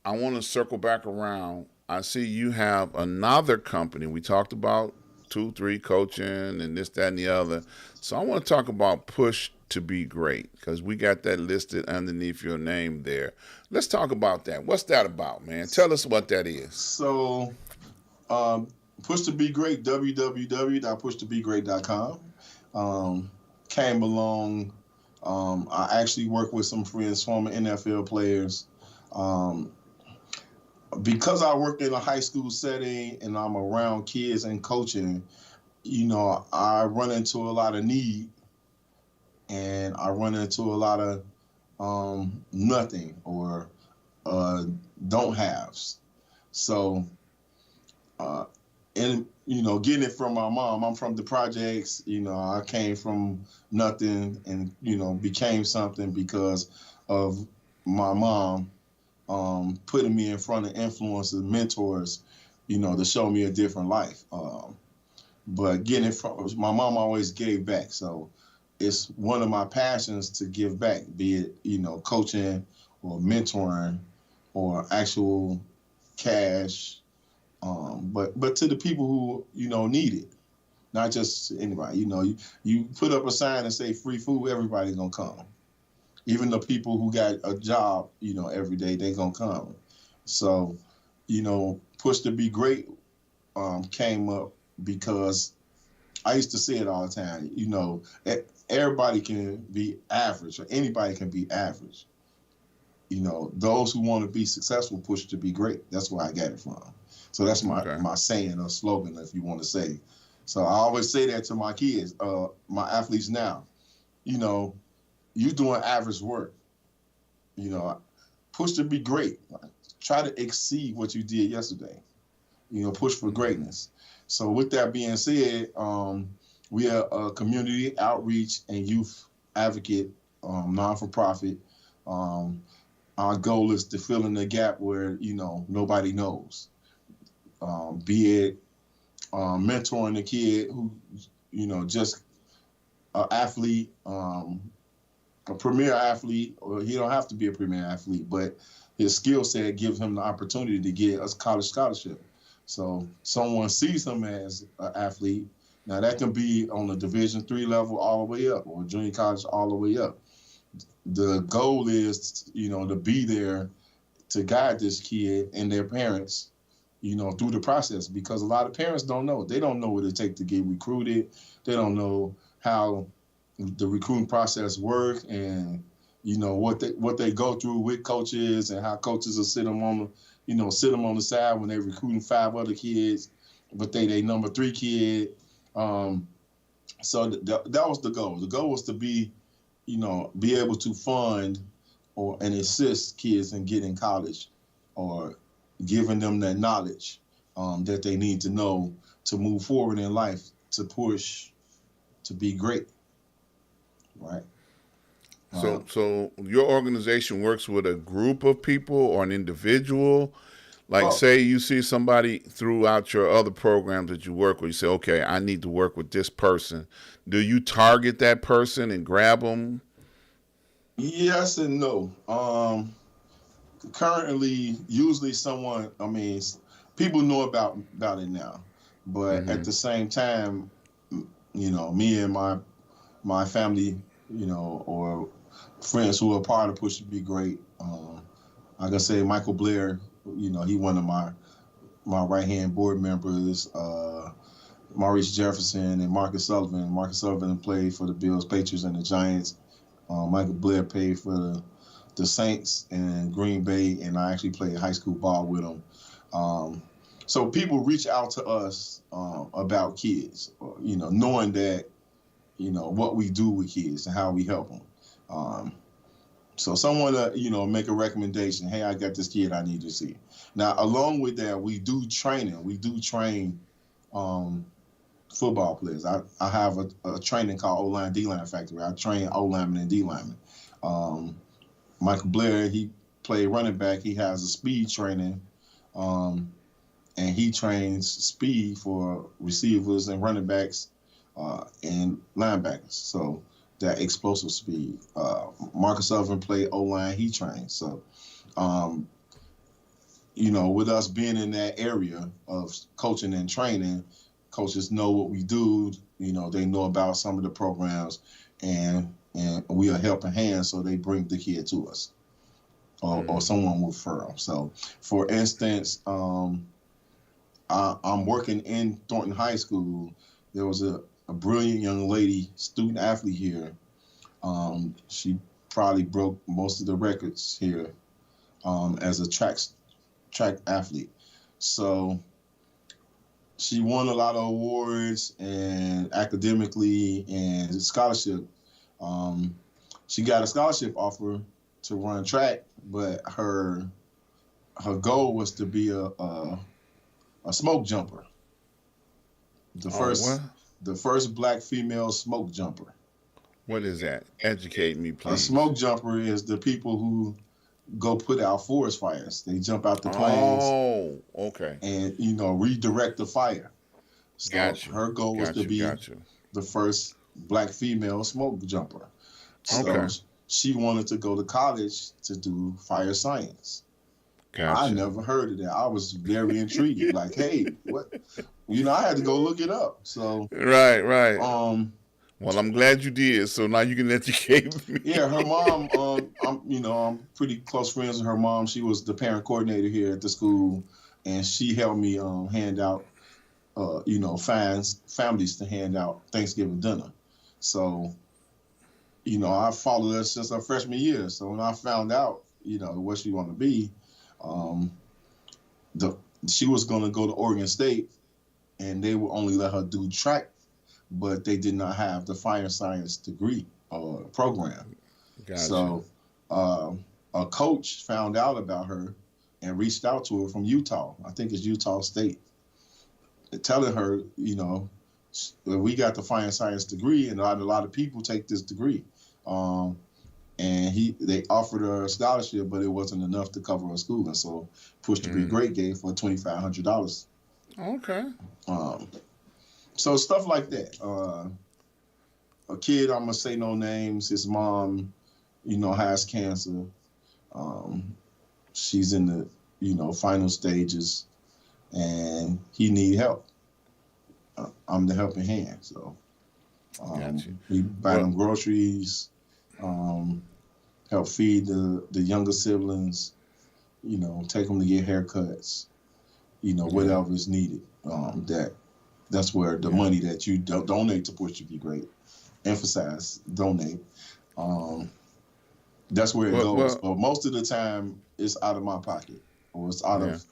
Speaker 1: I want to circle back around. I see you have another company. We talked about 2, 3 coaching and this, that, and the other. So I want to talk about Push to Be Great because we got that listed underneath your name there. Let's talk about that. What's that about, man? Tell us what that is.
Speaker 2: So, um, Push to Be Great, www.pushtobegreat.com. Um, Came along. I actually work with some friends, former NFL players. Um, because I work in a high school setting and I'm around kids and coaching, I run into a lot of need and I run into a lot of nothing or uh, don't haves. So, uh, and getting it from my mom. I'm from the projects. I came from nothing and became something because of my mom putting me in front of influencers, mentors, to show me a different life. But getting it from my mom always gave back, so it's one of my passions to give back, be it coaching or mentoring or actual cash, but to the people who need it, not just anybody. You put up a sign and say free food, everybody's gonna come. Even the people who got a job, every day they gonna come. So, Push to Be Great came up because I used to say it all the time. Everybody can be average, or anybody can be average. Those who want to be successful push to be great. That's where I got it from. So that's my saying or slogan, if you want to say. So I always say that to my kids, my athletes now. You doing average work. Push to be great. Try to exceed what you did yesterday. Push for greatness. So with that being said, we are a community outreach and youth advocate, non-for-profit. Our goal is to fill in the gap where, nobody knows. Be it mentoring a kid who, just an athlete, a premier athlete, or he don't have to be a premier athlete, but his skill set gives him the opportunity to get a college scholarship. So someone sees him as an athlete. Now that can be on the Division III level all the way up, or junior college all the way up. The goal is, to be there to guide this kid and their parents, through the process, because a lot of parents don't know. They don't know what it takes to get recruited. They don't know how the recruiting process works, and what they go through with coaches, and how coaches will sit them on the side when they're recruiting 5 other kids, but they number 3 kid. So that was the goal. The goal was to be able to fund and assist kids in getting college, or giving them that knowledge that they need to know to move forward in life, to push to be great. Right.
Speaker 1: So your organization works with a group of people or an individual? Like, say you see somebody throughout your other programs that you work with, you say, okay, I need to work with this person. Do you target that person and grab them?
Speaker 2: Yes and no. Currently, usually people know about it now, but at the same time, me and my family, or friends who are part of Push to Be Great. Like I say, Michael Blair, he one of my right-hand board members, Maurice Jefferson and Marcus Sullivan. Marcus Sullivan played for the Bills, Patriots, and the Giants. Michael Blair played for the Saints and Green Bay, and I actually played high school ball with him. So people reach out to us about kids, knowing that, what we do with kids and how we help them. So someone, make a recommendation. Hey, I got this kid I need to see. Now, along with that, we do training. We do train football players. I have a training called O-Line, D-Line Factory. I train O-linemen and D-linemen. Michael Blair, he played running back. He has a speed training, and he trains speed for receivers and running backs and linebackers. So that explosive speed. Marcus Sullivan played O-line. He trains. So, with us being in that area of coaching and training, coaches know what we do. They know about some of the programs, and we are helping hands, so they bring the kid to us, or someone will refer them. So, for instance, I'm working in Thornton High School. There was a brilliant young lady, student athlete here. She probably broke most of the records here as a track athlete. So she won a lot of awards and academically and scholarship. She got a scholarship offer to run track, but her goal was to be a smoke jumper. The first black female smoke jumper.
Speaker 1: What is that? Educate me, please.
Speaker 2: A smoke jumper is the people who go put out forest fires. They jump out the planes.
Speaker 1: Oh, okay.
Speaker 2: And, redirect the fire. So
Speaker 1: Gotcha.
Speaker 2: Her goal was to be the first black female smoke jumper. So she wanted to go to college to do fire science.
Speaker 1: Gotcha.
Speaker 2: I never heard of that. I was very intrigued. Like, hey, what? I had to go look it up. So
Speaker 1: right. Well, I'm glad you did. So now you can educate me.
Speaker 2: Yeah, her mom. I'm pretty close friends with her mom. She was the parent coordinator here at the school, and she helped me hand out finds families to hand out Thanksgiving dinner. So, I followed her since her freshman year. So when I found out, what she wanted to be, um, the she was going to go to Oregon State, and they would only let her do track, but they did not have the fire science degree program.
Speaker 1: Gotcha.
Speaker 2: So a coach found out about her and reached out to her from Utah. I think it's Utah State, telling her, we got the fire science degree, and a lot of people take this degree. Um, and they offered her a scholarship, but it wasn't enough to cover her school, and so Push to Be Great gave her $2,500.
Speaker 1: Okay.
Speaker 2: Um, so stuff like that. A kid, I'm gonna say no names. His mom, has cancer. She's in the, final stages, and he need help. I'm the helping hand. So
Speaker 1: Gotcha.
Speaker 2: we buy them groceries, help feed the younger siblings, take them to get haircuts, whatever is needed. That's where the money that you donate to Push to Be Great, emphasize donate. That's where it goes. But most of the time, it's out of my pocket, or it's out of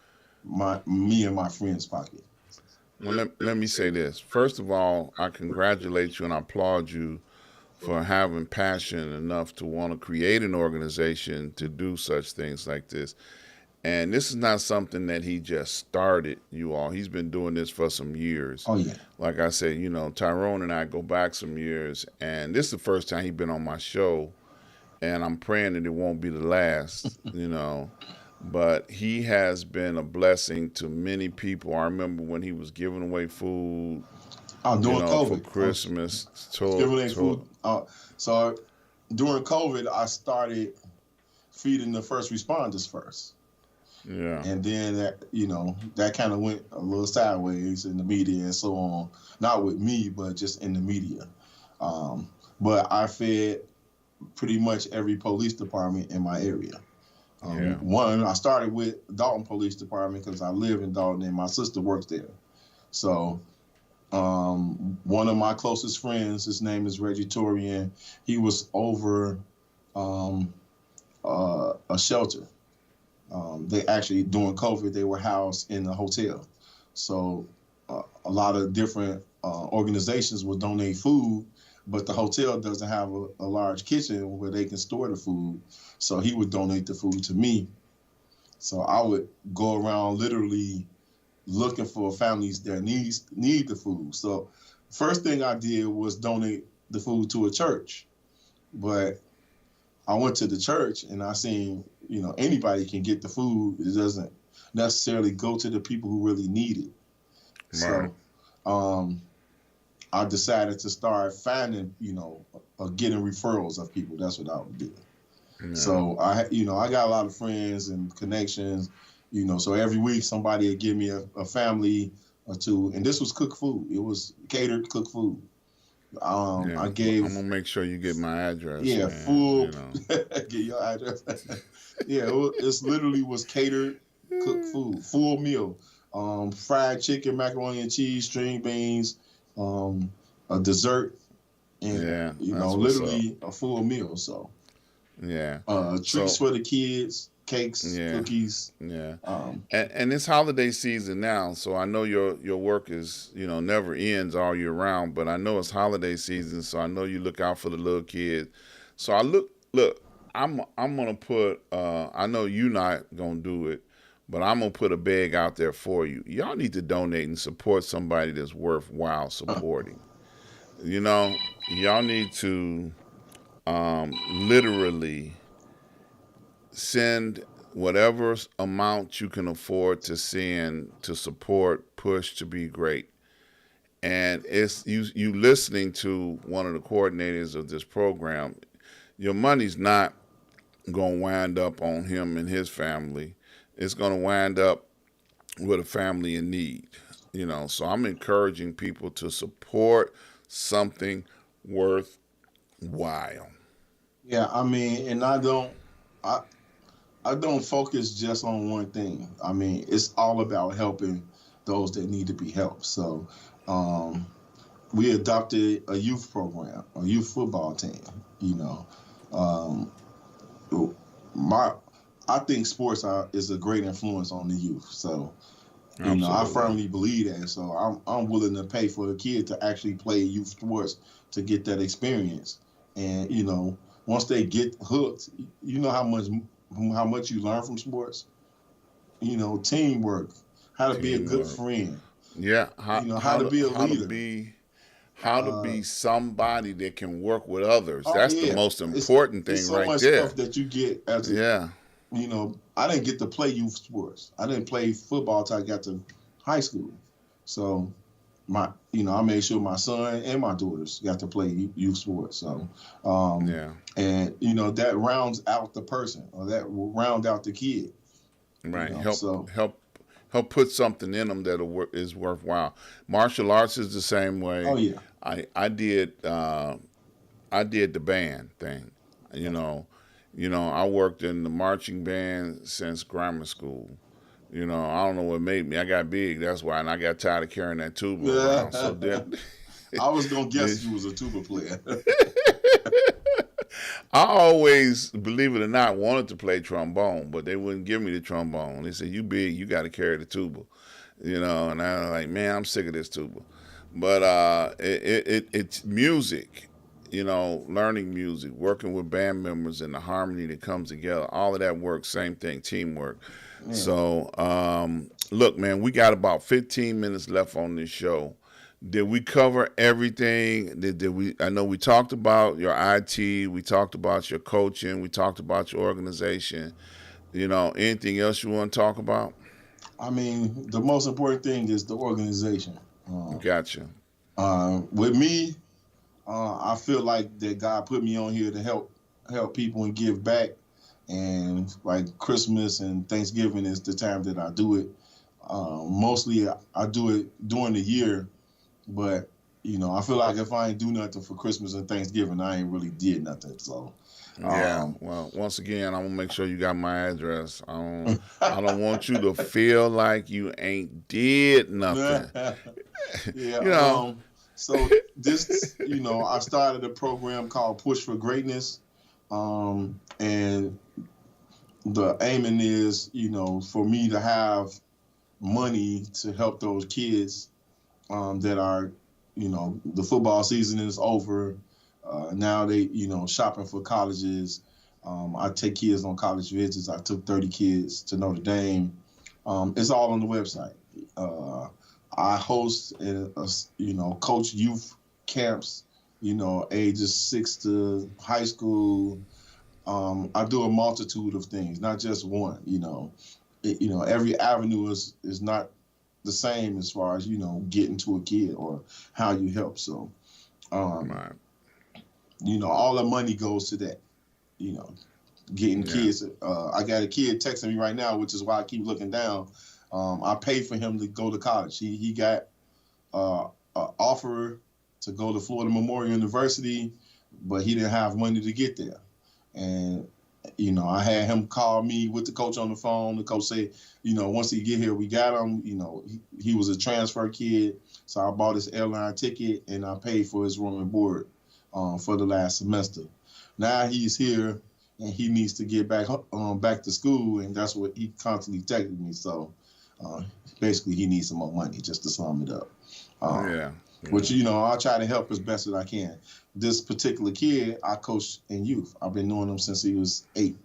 Speaker 2: me and my friend's pocket.
Speaker 1: Well, let me say this. First of all, I congratulate you and I applaud you for having passion enough to want to create an organization to do such things like this. And this is not something that he just started, you all. He's been doing this for some years.
Speaker 2: Oh, yeah.
Speaker 1: Like I said, Tyrone and I go back some years, and this is the first time he's been on my show, and I'm praying that it won't be the last, But he has been a blessing to many people. I remember when he was giving away food,
Speaker 2: During
Speaker 1: for
Speaker 2: COVID.
Speaker 1: Christmas.
Speaker 2: Giving away food. So during COVID, I started feeding the first responders first.
Speaker 1: Yeah.
Speaker 2: And then that kind of went a little sideways in the media and so on. Not with me, but just in the media. But I fed pretty much every police department in my area. One, I started with Dalton Police Department because I live in Dalton and my sister works there. So one of my closest friends, his name is Richardson, he was over a shelter. They actually, during COVID, they were housed in a hotel. So a lot of different organizations will donate food, but the hotel doesn't have a large kitchen where they can store the food. So he would donate the food to me. So I would go around literally looking for families that need the food. So first thing I did was donate the food to a church. But I went to the church and I seen, anybody can get the food. It doesn't necessarily go to the people who really need it. Right. So I decided to start finding, getting referrals of people. That's what I would do. Yeah. So I got a lot of friends and connections, so every week somebody would give me a family or two, and this was cooked food. It was catered cooked food. I'm gonna
Speaker 1: make sure you get my address.
Speaker 2: Yeah, man, full. Get your address. Yeah, it literally was catered cooked food, full meal. Fried chicken, macaroni and cheese, string beans, a dessert, and literally a full meal. So treats for the kids, cakes, cookies.
Speaker 1: Yeah. And it's holiday season now, so I know your work is never ends all year round, but I know it's holiday season, so I know you look out for the little kids. So I look. I'm gonna put. I know you're not gonna do it, but I'm gonna put a bag out there for you. Y'all need to donate and support somebody that's worthwhile supporting. Y'all need to literally send whatever amount you can afford to send to support Push to Be Great. And it's you listening to one of the coordinators of this program. Your money's not going to wind up on him and his family. It's going to wind up with a family in need. So I'm encouraging people to support something worthwhile.
Speaker 2: Yeah, and I don't focus just on one thing. It's all about helping those that need to be helped. So we adopted a youth program, a youth football team. You know, um, my I think sports is a great influence on the youth. So I
Speaker 1: Absolutely.
Speaker 2: firmly believe that. So I'm willing to pay for the kid to actually play youth sports to get that experience. And once they get hooked, you know how much you learn from sports. Teamwork, how to be a good
Speaker 1: Teamwork.
Speaker 2: friend.
Speaker 1: Yeah.
Speaker 2: How to be a
Speaker 1: How to
Speaker 2: leader.
Speaker 1: be how to
Speaker 2: Uh,
Speaker 1: be somebody that can work with others.
Speaker 2: oh
Speaker 1: That's the
Speaker 2: yeah,
Speaker 1: most
Speaker 2: it's
Speaker 1: important
Speaker 2: it's
Speaker 1: thing
Speaker 2: so
Speaker 1: right
Speaker 2: much
Speaker 1: there.
Speaker 2: stuff that you get as a
Speaker 1: Yeah.
Speaker 2: I didn't get to play youth sports. I didn't play football till I got to high school. So I made sure my son and my daughters got to play youth sports. So,
Speaker 1: Yeah.
Speaker 2: and that rounds out the person, or that will round out the kid.
Speaker 1: Right.
Speaker 2: So
Speaker 1: Help put something in them that is worthwhile. Martial arts is the same
Speaker 2: oh
Speaker 1: way.
Speaker 2: yeah,
Speaker 1: I did I did the band thing. You know, I worked in the marching band since grammar school. I don't know what made me. I got big. That's why, and I got tired of carrying that tuba around. So then,
Speaker 2: I was gonna guess
Speaker 1: then
Speaker 2: you was a tuba player.
Speaker 1: I always, believe it or not, wanted to play trombone, but they wouldn't give me the trombone. They said, "You big, you got to carry the tuba," And I was like, "Man, I'm sick of this tuba." But it's music, learning music, working with band members, and the harmony that comes together. All of that work, same thing, teamwork.
Speaker 2: Yeah.
Speaker 1: So, look, man, we got about 15 minutes left on this show. Did we cover everything? Did we? I know we talked about your IT. We talked about your coaching. We talked about your organization. Anything else you want to talk about?
Speaker 2: I mean, the most important thing is the organization.
Speaker 1: Gotcha.
Speaker 2: With me, I feel like that God put me on here to help people and give back. And like Christmas and Thanksgiving is the time that I do it. Mostly I do it during the year, but I feel like if I ain't do nothing for Christmas and Thanksgiving, I ain't really did nothing. So,
Speaker 1: Yeah.
Speaker 2: um,
Speaker 1: Well, once again, I'm gonna make sure you got my address. I don't want you to feel like you ain't did nothing.
Speaker 2: yeah.
Speaker 1: you know.
Speaker 2: So this, I started a program called Push for Greatness, and the aiming is, for me to have money to help those kids that are, the football season is over. Now they, shopping for colleges. I take kids on college visits. I took 30 kids to Notre Dame. It's all on the website. I host and coach youth camps. Ages 6 to high school. I do a multitude of things, not just one. Every avenue is not the same as far as getting to a kid or how you help. So,
Speaker 1: Right.
Speaker 2: all the money goes to that. You know, Getting
Speaker 1: Yeah.
Speaker 2: kids. I got a kid texting me right now, which is why I keep looking down. I paid for him to go to college. He got an offer to go to Florida Memorial University, but he didn't have money to get there. And I had him call me with the coach on the phone. The coach said, once he get here, we got him. He was a transfer kid, so I bought his airline ticket and I paid for his room and board for the last semester. Now he's here and he needs to get back to school, and that's what he constantly texted me. So uh, basically, he needs some more money just to sum it up. Uh,
Speaker 1: Yeah.
Speaker 2: which I try to help as best as I can. This particular kid, I coach in youth. I've been knowing him since he was 8.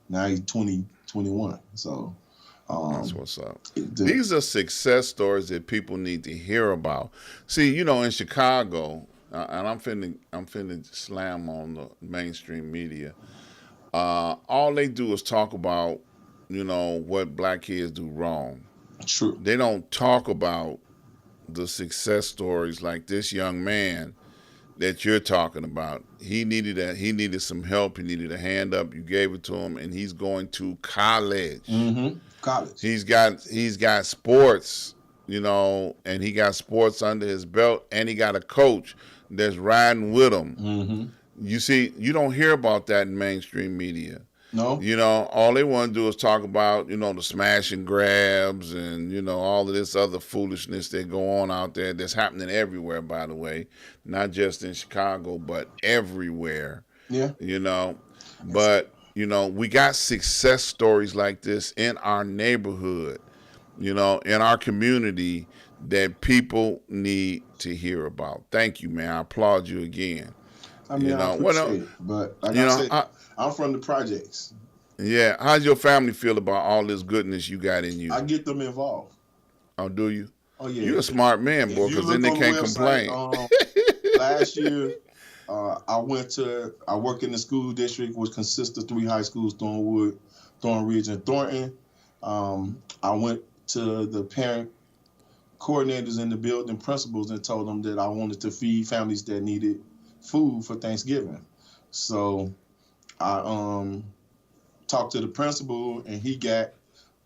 Speaker 2: Now he's 20, 21. So
Speaker 1: That's
Speaker 2: um,
Speaker 1: what's up.
Speaker 2: the,
Speaker 1: These are success stories that people need to hear about. See, in Chicago, and I'm finna slam on the mainstream media. All they do is talk about, what black kids do wrong.
Speaker 2: true.
Speaker 1: They don't talk about the success stories like this young man that you're talking about. He needed some help. He needed a hand up. You gave it to him, and he's going to college.
Speaker 2: College.
Speaker 1: He's got sports, and he got sports under his belt, and he got a coach that's riding with him.
Speaker 2: Mm-hmm.
Speaker 1: You see, you don't hear about that in mainstream media.
Speaker 2: No.
Speaker 1: All they want to do is talk about, the smash and grabs and, all of this other foolishness that go on out there that's happening everywhere, by the way, not just in Chicago, but everywhere,
Speaker 2: Yeah.
Speaker 1: you know. But, we got success stories like this in our neighborhood, in our community that people need to hear about. Thank you, man. I applaud you again.
Speaker 2: I mean, I
Speaker 1: What else?
Speaker 2: appreciate it, but like
Speaker 1: You
Speaker 2: I
Speaker 1: know,
Speaker 2: said,
Speaker 1: I,
Speaker 2: I'm from the projects.
Speaker 1: Yeah. How's your family feel about all this goodness you got in
Speaker 2: I
Speaker 1: you?
Speaker 2: get them involved.
Speaker 1: Oh, do you?
Speaker 2: Oh yeah.
Speaker 1: You a smart man,
Speaker 2: If
Speaker 1: boy,
Speaker 2: you
Speaker 1: because then
Speaker 2: look
Speaker 1: they
Speaker 2: on the
Speaker 1: can't
Speaker 2: website,
Speaker 1: complain.
Speaker 2: last year, I work in the school district, which consists of three high schools: Thornwood, Thornridge, and Thornton. I went to the parent coordinators in the building, principals, and told them that I wanted to feed families that needed food for Thanksgiving. So I talked to the principal, and he got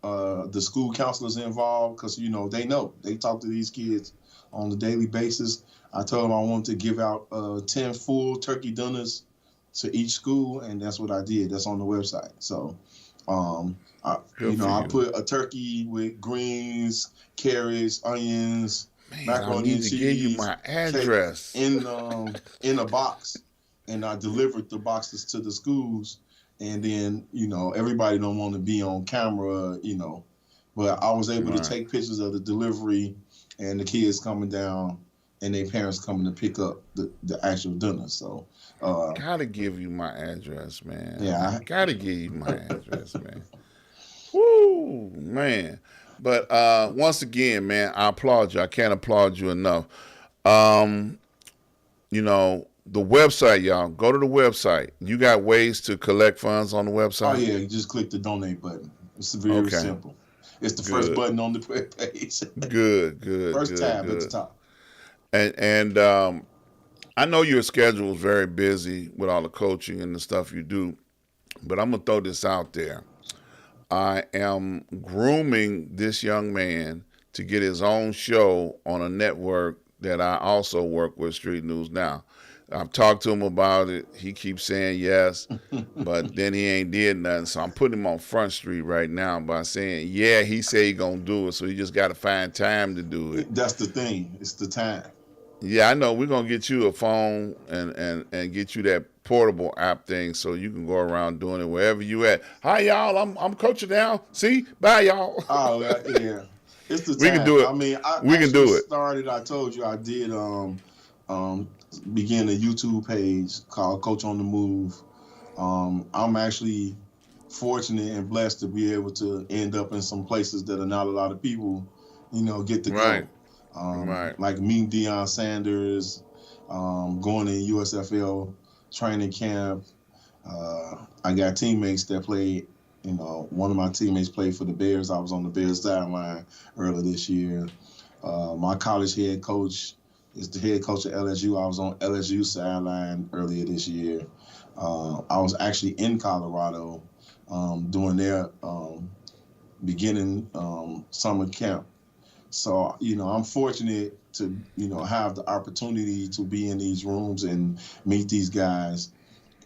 Speaker 2: the school counselors involved because they talk to these kids on a daily basis. I told them I wanted to give out 10 full turkey dinners to each school, and that's what I did. That's on the website. So
Speaker 1: Good for
Speaker 2: I
Speaker 1: you.
Speaker 2: put a turkey with greens, carrots, onions,
Speaker 1: Man, I
Speaker 2: macaroni
Speaker 1: need
Speaker 2: and
Speaker 1: to give you
Speaker 2: cheese,
Speaker 1: my
Speaker 2: cake
Speaker 1: address.
Speaker 2: in a box, and I delivered the boxes to the schools. And then everybody don't want to be on camera, but I was able to
Speaker 1: Right.
Speaker 2: take pictures of the delivery and the kids coming down and their parents coming to pick up the actual dinner. So
Speaker 1: Gotta give you my address, man. I
Speaker 2: yeah,
Speaker 1: gotta give you my address, man. Woo, man. But once again, man, I applaud you. I can't applaud you enough. Um, the website, y'all. Go to the website. You got ways to collect funds on the
Speaker 2: oh
Speaker 1: website?
Speaker 2: yeah, you just click the donate button. It's very
Speaker 1: Okay.
Speaker 2: simple. It's the first
Speaker 1: Good.
Speaker 2: button on the page.
Speaker 1: Good, good,
Speaker 2: First
Speaker 1: good,
Speaker 2: tab at the
Speaker 1: good.
Speaker 2: top.
Speaker 1: And I know your schedule is very busy with all the coaching and the stuff you do, but I'm gonna throw this out there. I am grooming this young man to get his own show on a network that I also work with, Street News Now. I've talked to him about it. He keeps saying yes, but then he ain't did nothing. So I'm putting him on Front Street right now by saying, yeah, he said he gonna do it. So he just got to find time to do it.
Speaker 2: That's the thing. It's the time.
Speaker 1: Yeah, I know. We're gonna get you a phone and get you that portable app thing so you can go around doing it wherever you at. Hi y'all, I'm coaching now. See, bye y'all.
Speaker 2: Oh yeah, it's the
Speaker 1: We can
Speaker 2: time.
Speaker 1: do
Speaker 2: I
Speaker 1: it.
Speaker 2: mean, I
Speaker 1: We can
Speaker 2: actually
Speaker 1: do it.
Speaker 2: started. I told you I did um begin a YouTube page called Coach on the Move. I'm actually fortunate and blessed to be able to end up in some places that are not a lot of people, get to
Speaker 1: Right,
Speaker 2: go.
Speaker 1: right.
Speaker 2: Like meeting Deion Sanders, going to USFL training camp. I got teammates that played. One of my teammates played for the Bears. I was on the Bears sideline earlier this year. My college head coach is the head coach at LSU. I was on LSU sideline earlier this year. I was actually in Colorado during their beginning summer camp. So, I'm fortunate to, have the opportunity to be in these rooms and meet these guys.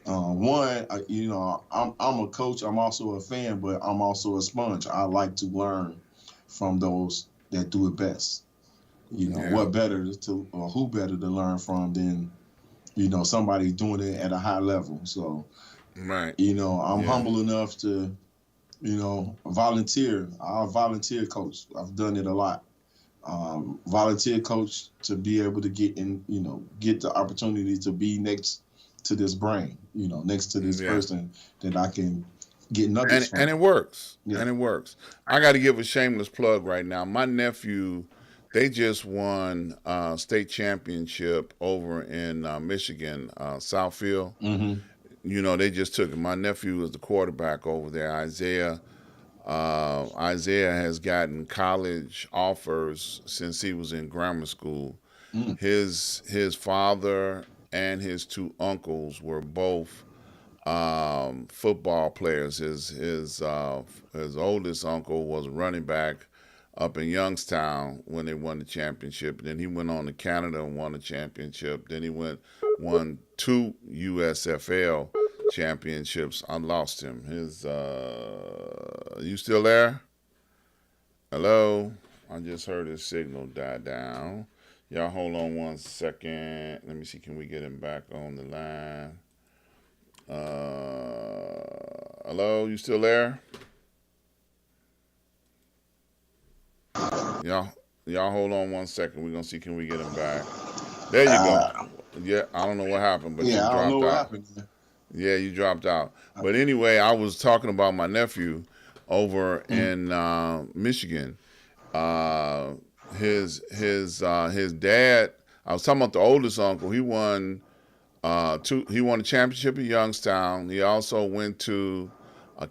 Speaker 2: I'm a coach. I'm also a fan, but I'm also a sponge. I like to learn from those that do it best.
Speaker 1: Yeah,
Speaker 2: What better to or who better to learn from than somebody doing it at a high level. So
Speaker 1: right.
Speaker 2: I'm
Speaker 1: Yeah,
Speaker 2: humble enough to volunteer. I volunteer coach. I've done it a lot. Volunteer coach to be able to get the opportunity to be next to this brain, next to this
Speaker 1: yeah.
Speaker 2: person that I can get nuggets
Speaker 1: And
Speaker 2: from.
Speaker 1: it works.
Speaker 2: Yeah.
Speaker 1: And it works. I got to give a shameless plug right now. My nephew, they just won state championship over in Michigan, Southfield.
Speaker 2: Mm-hmm.
Speaker 1: They just took it. My nephew was the quarterback over there, Isaiah. Isaiah has gotten college offers since he was in grammar school.
Speaker 2: Mm.
Speaker 1: His father and his two uncles were both football players. His oldest uncle was a running back up in Youngstown when they won the championship. Then he went on to Canada and won the championship. Then he won two USFL. championships. I lost him. You still there? Hello? I just heard his signal die down. Y'all hold on 1 second. Let me see, can we get him back on the line? Hello, you still there? Y'all hold on 1 second. We're gonna see, can we get him back? There you go. Yeah, I don't know what happened, but you
Speaker 2: I don't know
Speaker 1: dropped
Speaker 2: what
Speaker 1: out.
Speaker 2: happened.
Speaker 1: Yeah, you dropped out. But anyway, I was talking about my nephew over in Michigan. His dad. I was talking about the oldest uncle. He won He won a championship at Youngstown. He also went to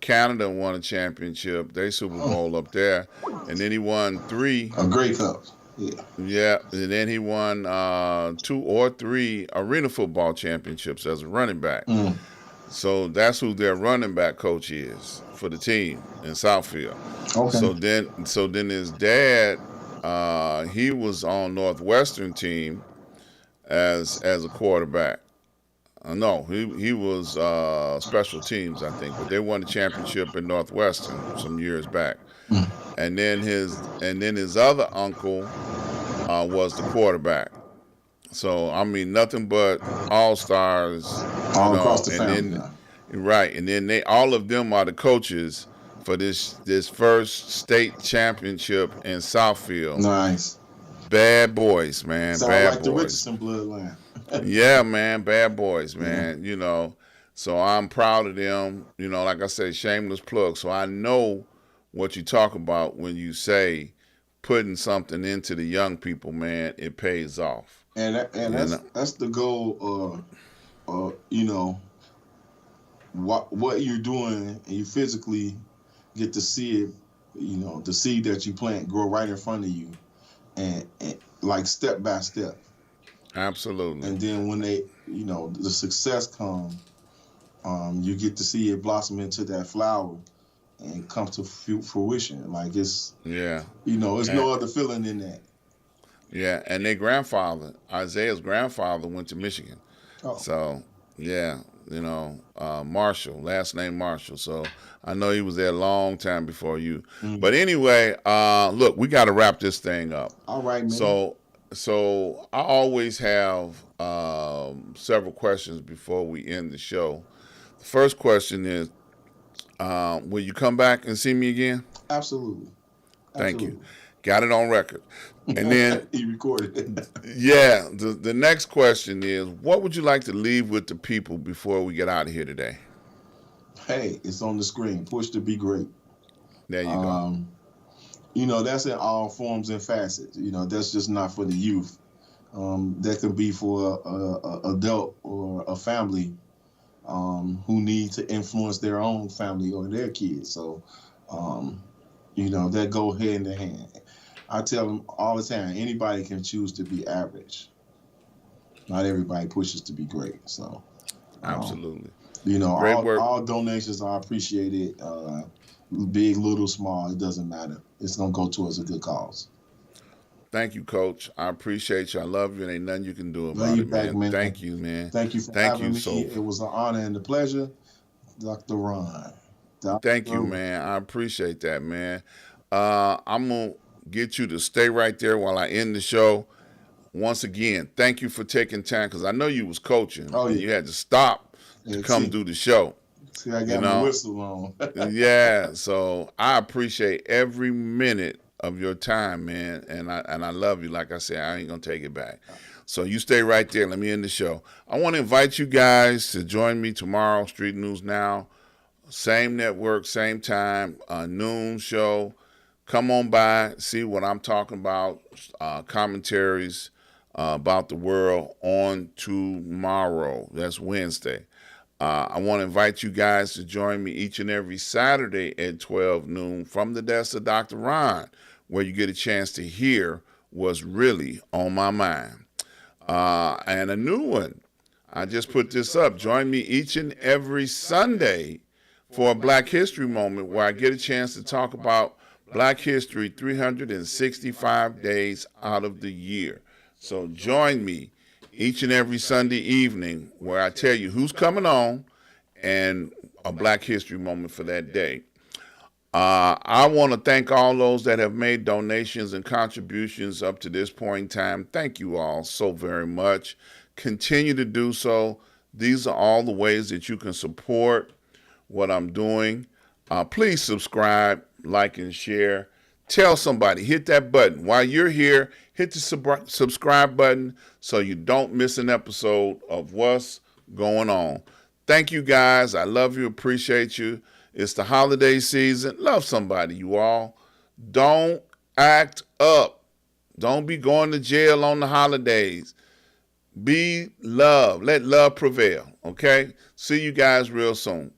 Speaker 1: Canada and won a championship. They Super Bowl up there, and then he won 3.
Speaker 2: A Grey Cup. Yeah.
Speaker 1: Yeah, and then he won 2 or 3 arena football championships as a running back. So that's who their running back coach is for the team in Southfield.
Speaker 2: Okay.
Speaker 1: So then his dad, he was on Northwestern team as a quarterback. No, he was special teams, I think, but they won the championship in Northwestern some years back. And then his other uncle was the quarterback. So I mean, nothing but all stars,
Speaker 2: all across the family.
Speaker 1: Right, and then all of them are the coaches for this first state championship in Southfield.
Speaker 2: Nice.
Speaker 1: Bad boys, man.
Speaker 2: Sound
Speaker 1: bad
Speaker 2: like
Speaker 1: boys.
Speaker 2: The Richardson bloodline.
Speaker 1: Yeah, man. Bad boys, man. You know, so I'm proud of them. You know, like I say, shameless plug. So I know what you talk about when you say putting something into the young people, man. It pays off.
Speaker 2: And that's the goal. You know, what you're doing, and you physically get to see it. You know, the seed that you plant grow right in front of you, and like step by step.
Speaker 1: Absolutely.
Speaker 2: And then when the success comes, you get to see it blossom into that flower and come to fruition. Like it's there's no other feeling in that.
Speaker 1: Yeah, and their grandfather, Isaiah's grandfather, went to Michigan.
Speaker 2: Oh.
Speaker 1: So yeah, Marshall, last name Marshall. So I know he was there a long time before you. Mm-hmm. But anyway, look, we got to wrap this thing up.
Speaker 2: All right, man.
Speaker 1: So I always have several questions before we end the show. The first question is, will you come back and see me again?
Speaker 2: Absolutely.
Speaker 1: Thank you. Got it on record. And then
Speaker 2: you recorded it.
Speaker 1: Yeah. The next question is, what would you like to leave with the people before we get out of here today?
Speaker 2: Hey, it's on the screen. Push to be great.
Speaker 1: There you go.
Speaker 2: That's in all forms and facets. That's just not for the youth. That can be for a adult or a family who need to influence their own family or their kids. So, that go hand in hand. I tell them all the time, anybody can choose to be average. Not everybody pushes to be great. So,
Speaker 1: absolutely.
Speaker 2: All donations are appreciated. Big, little, small, it doesn't matter. It's going to go towards a good cause.
Speaker 1: Thank you, Coach. I appreciate you. I love you, and ain't nothing you can do about
Speaker 2: it,
Speaker 1: back, man. Thank you, man.
Speaker 2: Thank you for having me. It was an honor and a pleasure. Dr. Ron.
Speaker 1: Thank you, man. I appreciate that, man. I'm going to get you to stay right there while I end the show. Once again, thank you for taking time, because I know you was coaching.
Speaker 2: Oh, yeah.
Speaker 1: And you had to stop to come do the show.
Speaker 2: See, I got my whistle on.
Speaker 1: Yeah, so I appreciate every minute of your time, man, and I love you. Like I said, I ain't gonna take it back. So you stay right there. Let me end the show. I want to invite you guys to join me tomorrow, Street News Now, same network, same time, noon show. Come on by, see what I'm talking about, commentaries about the world on tomorrow. That's Wednesday. I want to invite you guys to join me each and every Saturday at 12 noon from the desk of Dr. Ron, where you get a chance to hear what's really on my mind. And a new one, I just put this up. Join me each and every Sunday for a Black History Moment, where I get a chance to talk about Black history 365 days out of the year. So join me each and every Sunday evening, where I tell you who's coming on and a Black History moment for that day. I want to thank all those that have made donations and contributions up to this point in time. Thank you all so very much. Continue to do so. These are all the ways that you can support what I'm doing. Please subscribe, like, and share. Tell somebody, hit that button. While you're here, hit the subscribe button so you don't miss an episode of what's going on. Thank you, guys. I love you, appreciate you. It's the holiday season. Love somebody, you all. Don't act up. Don't be going to jail on the holidays. Be love. Let love prevail, okay? See you guys real soon.